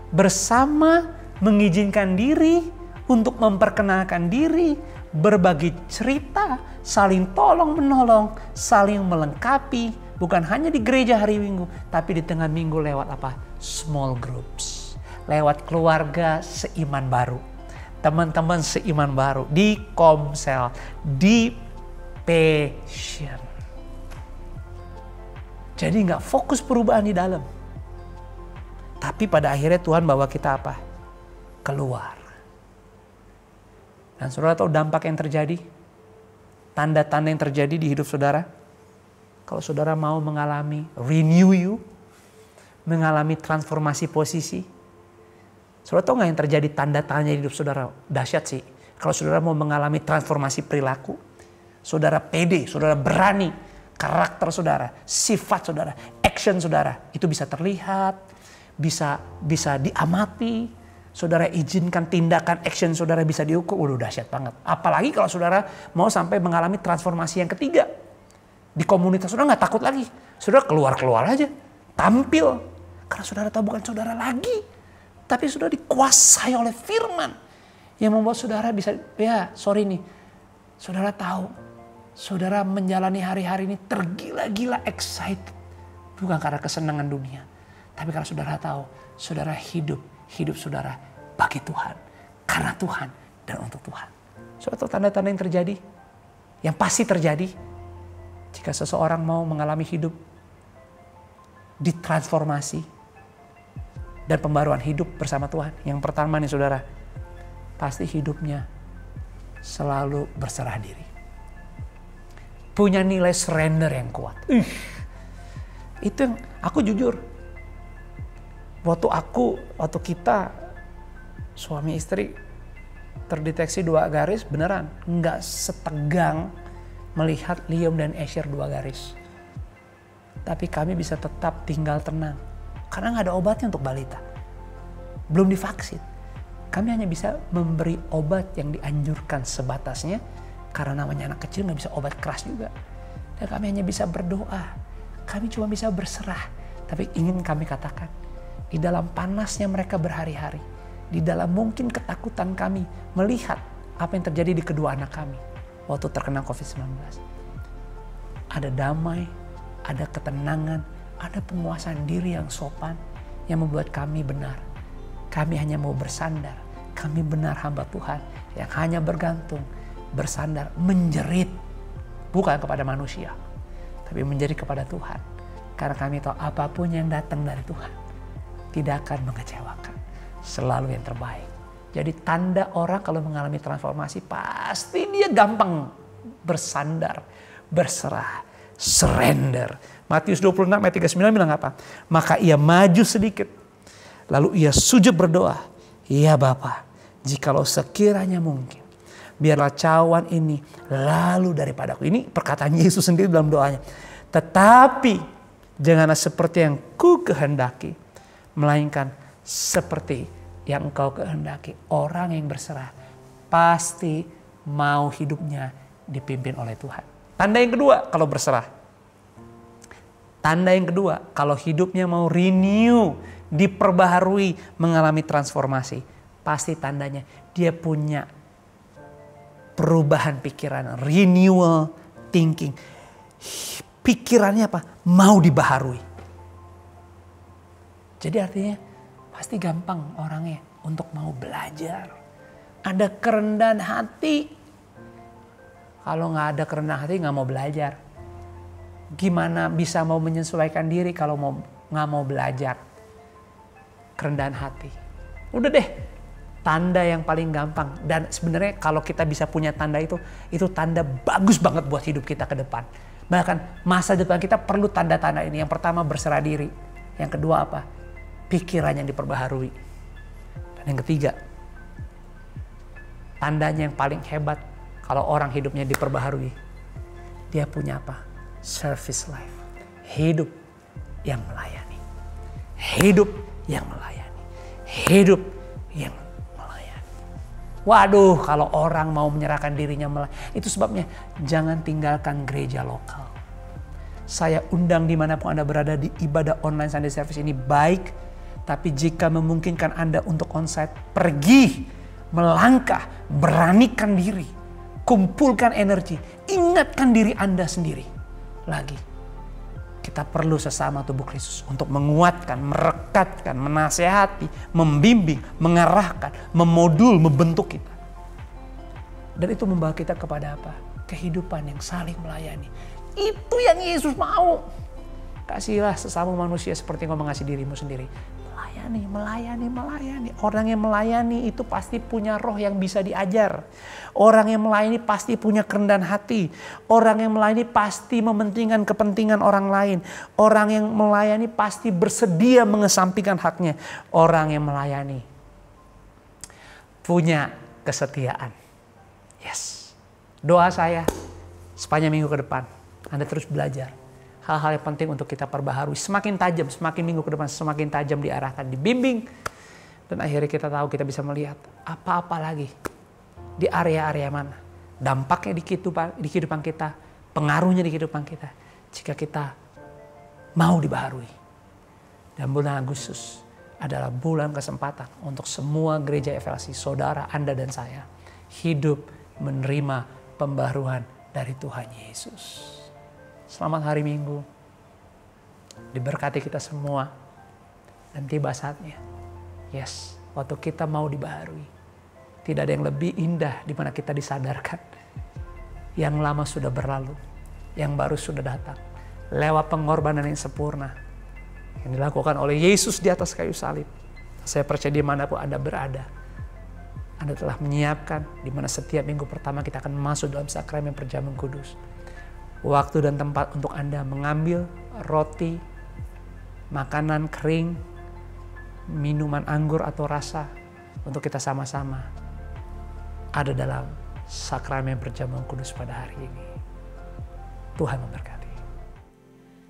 Bersama mengizinkan diri untuk memperkenalkan diri, berbagi cerita, saling tolong menolong, saling melengkapi, bukan hanya di gereja hari Minggu, tapi di tengah minggu lewat apa? Small groups, lewat keluarga seiman baru. Teman-teman seiman baru di Komsel, di Passion. Jadi nggak fokus perubahan di dalam. Tapi pada akhirnya Tuhan bawa kita apa? keluar. Dan saudara tahu dampak yang terjadi? Tanda-tanda yang terjadi di hidup saudara? Kalau saudara mau mengalami renew you, mengalami transformasi posisi. Saudara tahu nggak yang terjadi tanda-tandanya di hidup saudara? Dahsyat sih. Kalau saudara mau mengalami transformasi perilaku, saudara pede, saudara berani, karakter saudara, sifat saudara, action saudara, itu bisa terlihat, bisa diamati. Saudara izinkan tindakan action saudara bisa diukur. Waduh, dahsyat banget. Apalagi kalau saudara mau sampai mengalami transformasi yang ketiga. Di komunitas saudara nggak takut lagi. Saudara keluar-keluar aja. Tampil. Karena saudara tahu bukan saudara lagi. Tapi sudah dikuasai oleh firman. Yang membuat saudara bisa, ya sorry nih. Saudara tahu. Saudara menjalani hari-hari ini tergila-gila excited. Bukan karena kesenangan dunia. Tapi karena saudara tahu. Saudara hidup saudara bagi Tuhan. Karena Tuhan dan untuk Tuhan. Saudara tahu tanda-tanda yang terjadi? Yang pasti terjadi. Jika seseorang mau mengalami hidup ditransformasi dan pembaruan hidup bersama Tuhan. Yang pertama nih saudara, pasti hidupnya selalu berserah diri. Punya nilai surrender yang kuat. Itu yang aku jujur. Waktu kita suami istri terdeteksi 2 garis, beneran nggak setegang melihat Liam dan Asher 2 garis. Tapi kami bisa tetap tinggal tenang. Karena nggak ada obatnya untuk balita. Belum divaksin. Kami hanya bisa memberi obat yang dianjurkan sebatasnya. Karena namanya anak kecil nggak bisa obat keras juga. Dan kami hanya bisa berdoa. Kami cuma bisa berserah. Tapi ingin kami katakan. Di dalam panasnya mereka berhari-hari. Di dalam mungkin ketakutan kami melihat apa yang terjadi di kedua anak kami. Waktu terkena COVID-19. Ada damai, ada ketenangan, ada penguasaan diri yang sopan yang membuat kami benar. Kami hanya mau bersandar. Kami benar hamba Tuhan yang hanya bergantung, bersandar, menjerit. Bukan kepada manusia, tapi menjerit kepada Tuhan. Karena kami tahu apapun yang datang dari Tuhan tidak akan mengecewakan. Selalu yang terbaik. Jadi tanda orang kalau mengalami transformasi pasti dia gampang bersandar, berserah, surrender. Matius 26 ayat 39 bilang apa? Maka ia maju sedikit. Lalu ia sujud berdoa. Ya Bapa, jikalau sekiranya mungkin. Biarlah cawan ini lalu daripadaku. Ini perkataan Yesus sendiri dalam doanya. Tetapi janganlah seperti yang ku kehendaki. Melainkan seperti yang engkau kehendaki. Orang yang berserah pasti mau hidupnya dipimpin oleh Tuhan. Tanda yang kedua kalau berserah. Tanda yang kedua kalau hidupnya mau renew, diperbaharui, mengalami transformasi. Pasti tandanya dia punya perubahan pikiran, renewal thinking. Pikirannya apa? Mau dibaharui. Jadi artinya pasti gampang orangnya untuk mau belajar. Ada kerendahan hati. Kalau nggak ada kerendahan hati nggak mau belajar. Gimana bisa mau menyesuaikan diri kalau nggak mau belajar? Kerendahan hati. Udah deh, tanda yang paling gampang. Dan sebenarnya kalau kita bisa punya tanda itu tanda bagus banget buat hidup kita ke depan. Bahkan masa depan kita perlu tanda-tanda ini. Yang pertama berserah diri. Yang kedua apa? Pikiran yang diperbaharui. Dan yang ketiga, tandanya yang paling hebat kalau orang hidupnya diperbaharui. Dia punya apa? Service life. Hidup yang melayani. Hidup yang melayani. Hidup yang melayani. Waduh, kalau orang mau menyerahkan dirinya melayani. Itu sebabnya jangan tinggalkan gereja lokal. Saya undang dimanapun Anda berada di ibadah online Sunday Service ini baik. Tapi jika memungkinkan Anda untuk onsite, pergi, melangkah, beranikan diri, kumpulkan energi, ingatkan diri Anda sendiri. Lagi, kita perlu sesama tubuh Kristus untuk menguatkan, merekatkan, menasehati, membimbing, mengarahkan, memodul, membentuk kita. Dan itu membawa kita kepada apa? Kehidupan yang saling melayani. Itu yang Yesus mau. Kasihilah sesama manusia seperti engkau mengasihi dirimu sendiri. Melayani. melayani. Orang yang melayani itu pasti punya roh yang bisa diajar. Orang yang melayani pasti punya kerendahan hati. Orang yang melayani pasti mementingkan kepentingan orang lain. Orang yang melayani pasti bersedia mengesampingkan haknya. Orang yang melayani punya kesetiaan. Yes. Doa saya sepanjang minggu ke depan, Anda terus belajar hal-hal yang penting untuk kita perbaharui. Semakin tajam, semakin minggu ke depan semakin tajam diarahkan, dibimbing. Dan akhirnya kita tahu, kita bisa melihat apa-apa lagi di area-area mana. Dampaknya di kehidupan kita, pengaruhnya di kehidupan kita. Jika kita mau dibaharui. Dan bulan Agustus adalah bulan kesempatan untuk semua gereja FLC, saudara, Anda dan saya, hidup menerima pembaharuan dari Tuhan Yesus. Selamat hari Minggu. Diberkati kita semua. Dan tiba saatnya. Yes, waktu kita mau dibaharui. Tidak ada yang lebih indah di mana kita disadarkan. Yang lama sudah berlalu. Yang baru sudah datang. Lewat pengorbanan yang sempurna. Yang dilakukan oleh Yesus di atas kayu salib. Saya percaya dimanapun Anda berada. Anda telah menyiapkan di mana setiap minggu pertama kita akan masuk dalam sakramen perjamuan kudus. Waktu dan tempat untuk Anda mengambil roti, makanan kering, minuman anggur atau rasa untuk kita sama-sama ada dalam sakramen perjamuan kudus pada hari ini. Tuhan memberkati.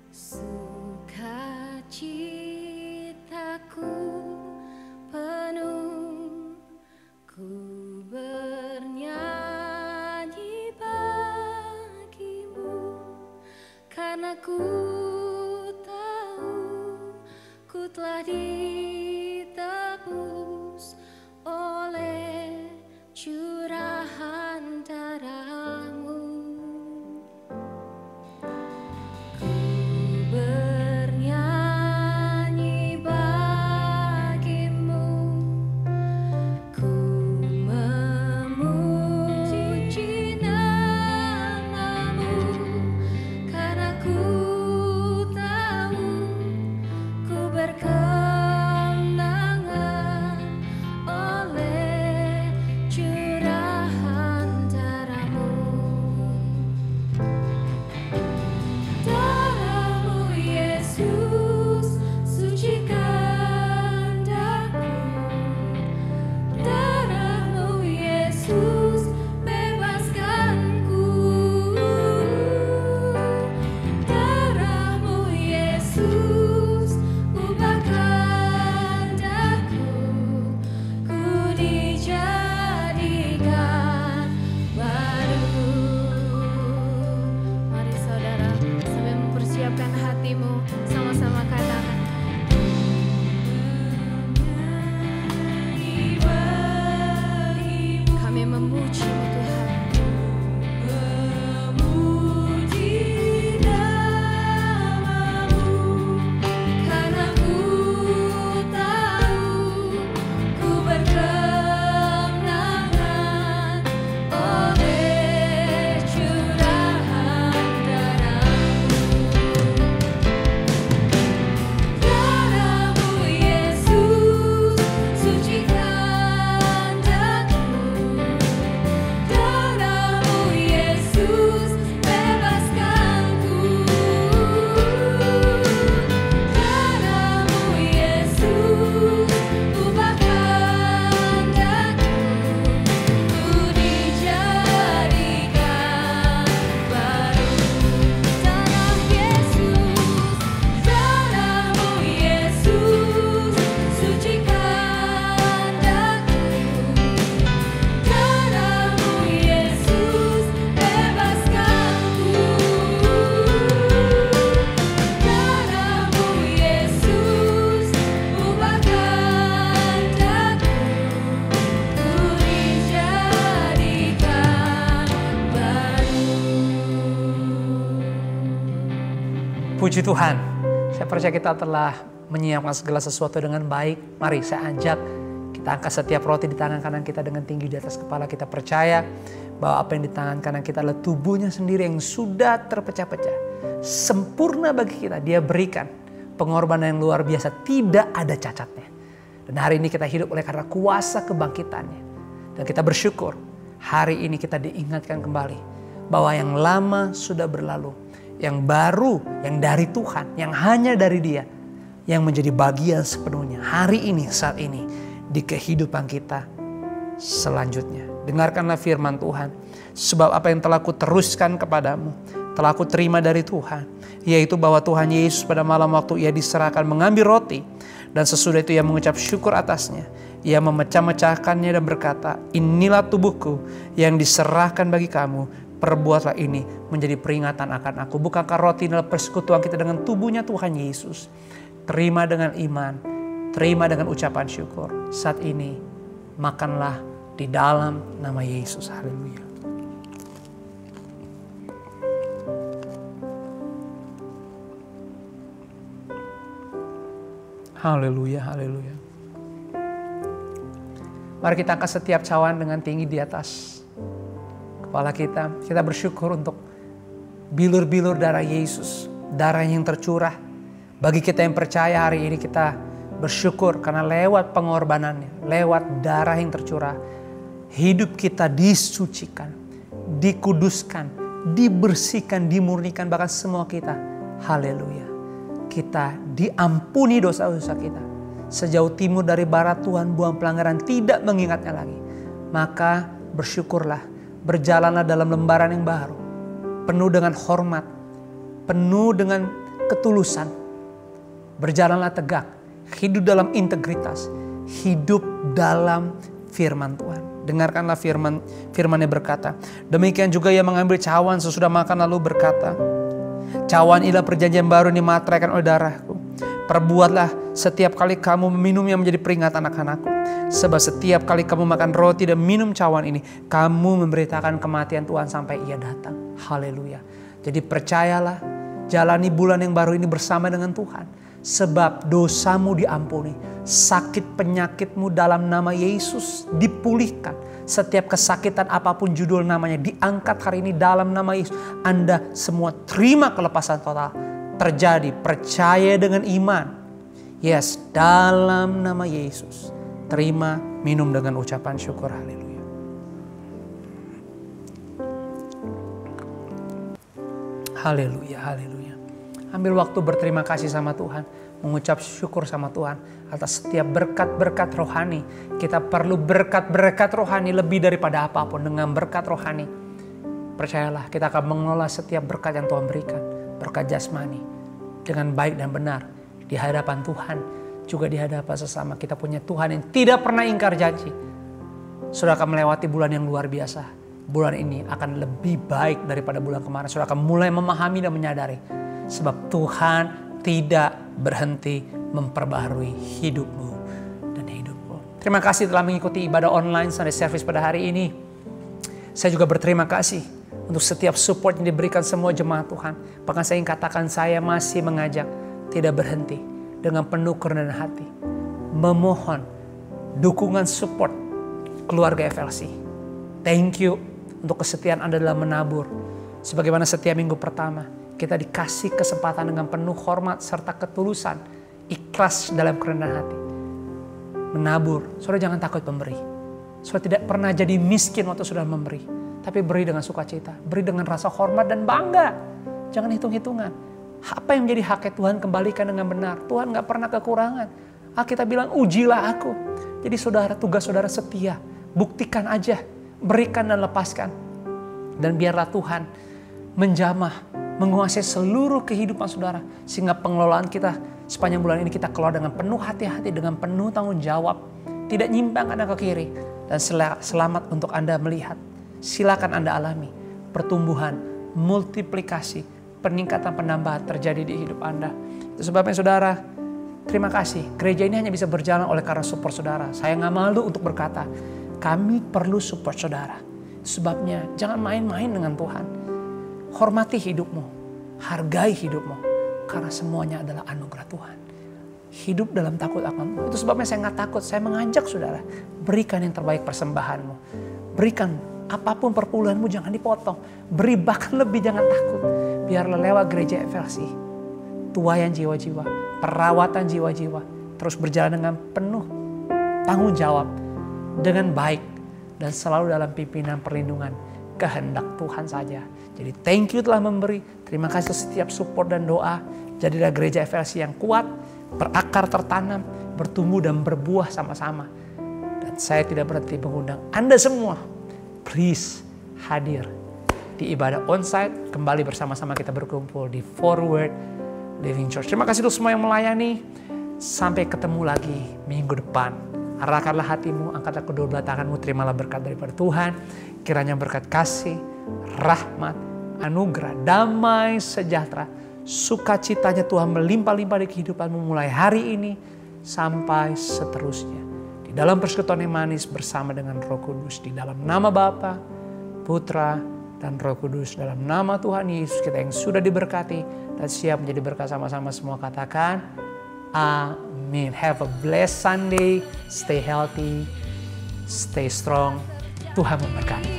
Sukacitaku penuh, ku bernyanyi bagimu, karena ku tahu ku telah ditebus oleh curahan darah-Mu. Ku bernyanyi bagimu, ku memuji nama-Mu, karena ku tahu ku berkemenangan oleh curahan darah-Mu. Darah-Mu Yesus sucikan daku, darah-Mu Yesus bebaskanku, darah-Mu Yesus ubahkan daku, ku dijadikan baru. Mari saudara, sambil mempersiapkan hatimu, sama-sama katakan. Kami memuji-Mu Tuhan. Memuji nama-Mu, karena ku tahu ku berkemenangan oleh curahan darah-Mu. Darah-Mu Yesus sucikan daku, darah-Mu Yesus bebaskanku, darah-Mu Yesus ubahkan daku, ku dijadikan baru. Darah Yesus, darah-Mu Yesus sucikan daku, darah-Mu Yesus bebaskanku, darah-Mu Yesus ubahkan daku, ku dijadikan baru. Puji Tuhan, saya percaya kita telah menyiapkan segala sesuatu dengan baik. Mari saya ajak kita angkat setiap roti di tangan kanan kita dengan tinggi di atas kepala. Kita percaya bahwa apa yang di tangan kanan kita adalah tubuhnya sendiri yang sudah terpecah-pecah. Sempurna bagi kita, Dia berikan pengorbanan yang luar biasa, tidak ada cacatnya. Dan hari ini kita hidup oleh karena kuasa kebangkitannya. Dan kita bersyukur hari ini kita diingatkan kembali bahwa yang lama sudah berlalu. Yang baru, yang dari Tuhan, yang hanya dari Dia, yang menjadi bagian sepenuhnya hari ini, saat ini, di kehidupan kita selanjutnya. Dengarkanlah firman Tuhan. Sebab apa yang telah kuteruskan kepadamu, telah kuterima dari Tuhan, yaitu bahwa Tuhan Yesus pada malam waktu Ia diserahkan mengambil roti, dan sesudah itu Ia mengucap syukur atasnya. Ia memecah-mecahkannya dan berkata, inilah tubuhku yang diserahkan bagi kamu. Perbuatlah ini menjadi peringatan akan aku. Bukankah roti adalah persekutuan kita dengan tubuhnya Tuhan Yesus? Terima dengan iman, terima dengan ucapan syukur. Saat ini makanlah di dalam nama Yesus. Haleluya. Haleluya, haleluya. Mari kita angkat setiap cawan dengan tinggi di atas kepala kita. Kita bersyukur untuk bilur-bilur darah Yesus, darah yang tercurah. Bagi kita yang percaya hari ini kita bersyukur karena lewat pengorbanannya, lewat darah yang tercurah, hidup kita disucikan, dikuduskan, dibersihkan, dimurnikan, bahkan semua kita. Haleluya. Kita diampuni dosa-dosa kita. Sejauh timur dari barat Tuhan buang pelanggaran, tidak mengingatnya lagi. Maka bersyukurlah, berjalanlah dalam lembaran yang baru. Penuh dengan hormat, penuh dengan ketulusan. Berjalanlah tegak, hidup dalam integritas, hidup dalam firman Tuhan. Dengarkanlah firman-Nya berkata, demikian juga Ia mengambil cawan sesudah makan lalu berkata, cawan inilah perjanjian baru yang dimateraikan oleh darahku. Perbuatlah setiap kali kamu meminumnya menjadi peringatan akan aku. Sebab setiap kali kamu makan roti dan minum cawan ini, kamu memberitakan kematian Tuhan sampai Ia datang. Haleluya. Jadi percayalah, jalani bulan yang baru ini bersama dengan Tuhan. Sebab dosamu diampuni, sakit penyakitmu dalam nama Yesus dipulihkan. Setiap kesakitan apapun judul namanya diangkat hari ini dalam nama Yesus. Anda semua terima kelepasan total. Terjadi, percaya dengan iman. Yes, dalam nama Yesus. Terima, minum dengan ucapan syukur. Haleluya. Haleluya, haleluya. Ambil waktu berterima kasih sama Tuhan. Mengucap syukur sama Tuhan atas setiap berkat-berkat rohani. Kita perlu berkat-berkat rohani lebih daripada apapun. Dengan berkat rohani, percayalah kita akan mengelola setiap berkat yang Tuhan berikan. Berkat jasmani dengan baik dan benar di hadapan Tuhan, juga di hadapan sesama. Kita punya Tuhan yang tidak pernah ingkar janji. Saudara akan melewati bulan yang luar biasa. Bulan ini akan lebih baik daripada bulan kemarin. Saudara akan mulai memahami dan menyadari, sebab Tuhan tidak berhenti memperbaharui hidupmu dan hidupku. Terima kasih telah mengikuti ibadah online Sunday Service pada hari ini. Saya juga berterima kasih untuk setiap support yang diberikan semua jemaat Tuhan. Bahkan saya ingin katakan, saya masih mengajak tidak berhenti dengan penuh kerendahan hati. Memohon dukungan support keluarga FLC. Thank you untuk kesetiaan Anda dalam menabur. Sebagaimana setiap minggu pertama kita dikasih kesempatan dengan penuh hormat serta ketulusan, ikhlas dalam kerendahan hati. Menabur, saudara jangan takut memberi. Saudara tidak pernah jadi miskin waktu saudara memberi. Tapi beri dengan sukacita, beri dengan rasa hormat dan bangga. Jangan hitung-hitungan. Apa yang menjadi haknya Tuhan kembalikan dengan benar. Tuhan gak pernah kekurangan. Alkitab bilang ujilah aku. Jadi saudara, tugas saudara setia. Buktikan aja, berikan dan lepaskan. Dan biarlah Tuhan menjamah, menguasai seluruh kehidupan saudara. Sehingga pengelolaan kita sepanjang bulan ini kita keluar dengan penuh hati-hati, dengan penuh tanggung jawab. Tidak nyimpang Anda ke kiri. Dan selamat untuk Anda melihat. Silakan Anda alami pertumbuhan, multiplikasi, peningkatan penambahan terjadi di hidup Anda. Itu sebabnya saudara, terima kasih. Gereja ini hanya bisa berjalan oleh karena support saudara. Saya gak malu untuk berkata, kami perlu support saudara. Sebabnya jangan main-main dengan Tuhan. Hormati hidupmu, hargai hidupmu. Karena semuanya adalah anugerah Tuhan. Hidup dalam takut akan Tuhan. Itu sebabnya saya gak takut, saya mengajak saudara. Berikan yang terbaik persembahanmu. Berikan apapun perpuluhanmu, jangan dipotong. Beri bahkan lebih, jangan takut. Biarlah lewat gereja FLC, tuayan jiwa-jiwa, perawatan jiwa-jiwa terus berjalan dengan penuh bertanggung jawab dengan baik dan selalu dalam pimpinan perlindungan kehendak Tuhan saja. Jadi thank you telah memberi. Terima kasih setiap support dan doa. Jadilah gereja FLC yang kuat, berakar tertanam, bertumbuh dan berbuah sama-sama. Dan saya tidak berhenti mengundang Anda semua, please hadir di ibadah onsite. Kembali bersama-sama kita berkumpul di Forward Living Church. Terima kasih untuk semua yang melayani. Sampai ketemu lagi minggu depan. Arahkanlah hatimu, angkatlah kedua belah tanganmu, terimalah berkat daripada Tuhan. Kiranya berkat kasih, rahmat, anugerah, damai, sejahtera, sukacitanya Tuhan melimpah-limpah di kehidupanmu mulai hari ini sampai seterusnya. Di dalam persekutuan yang manis bersama dengan Roh Kudus. Di dalam nama Bapa, Putra, dan Roh Kudus. Dalam nama Tuhan Yesus kita yang sudah diberkati dan siap menjadi berkat sama-sama semua katakan amin. Have a blessed Sunday. Stay healthy. Stay strong. Tuhan memberkati.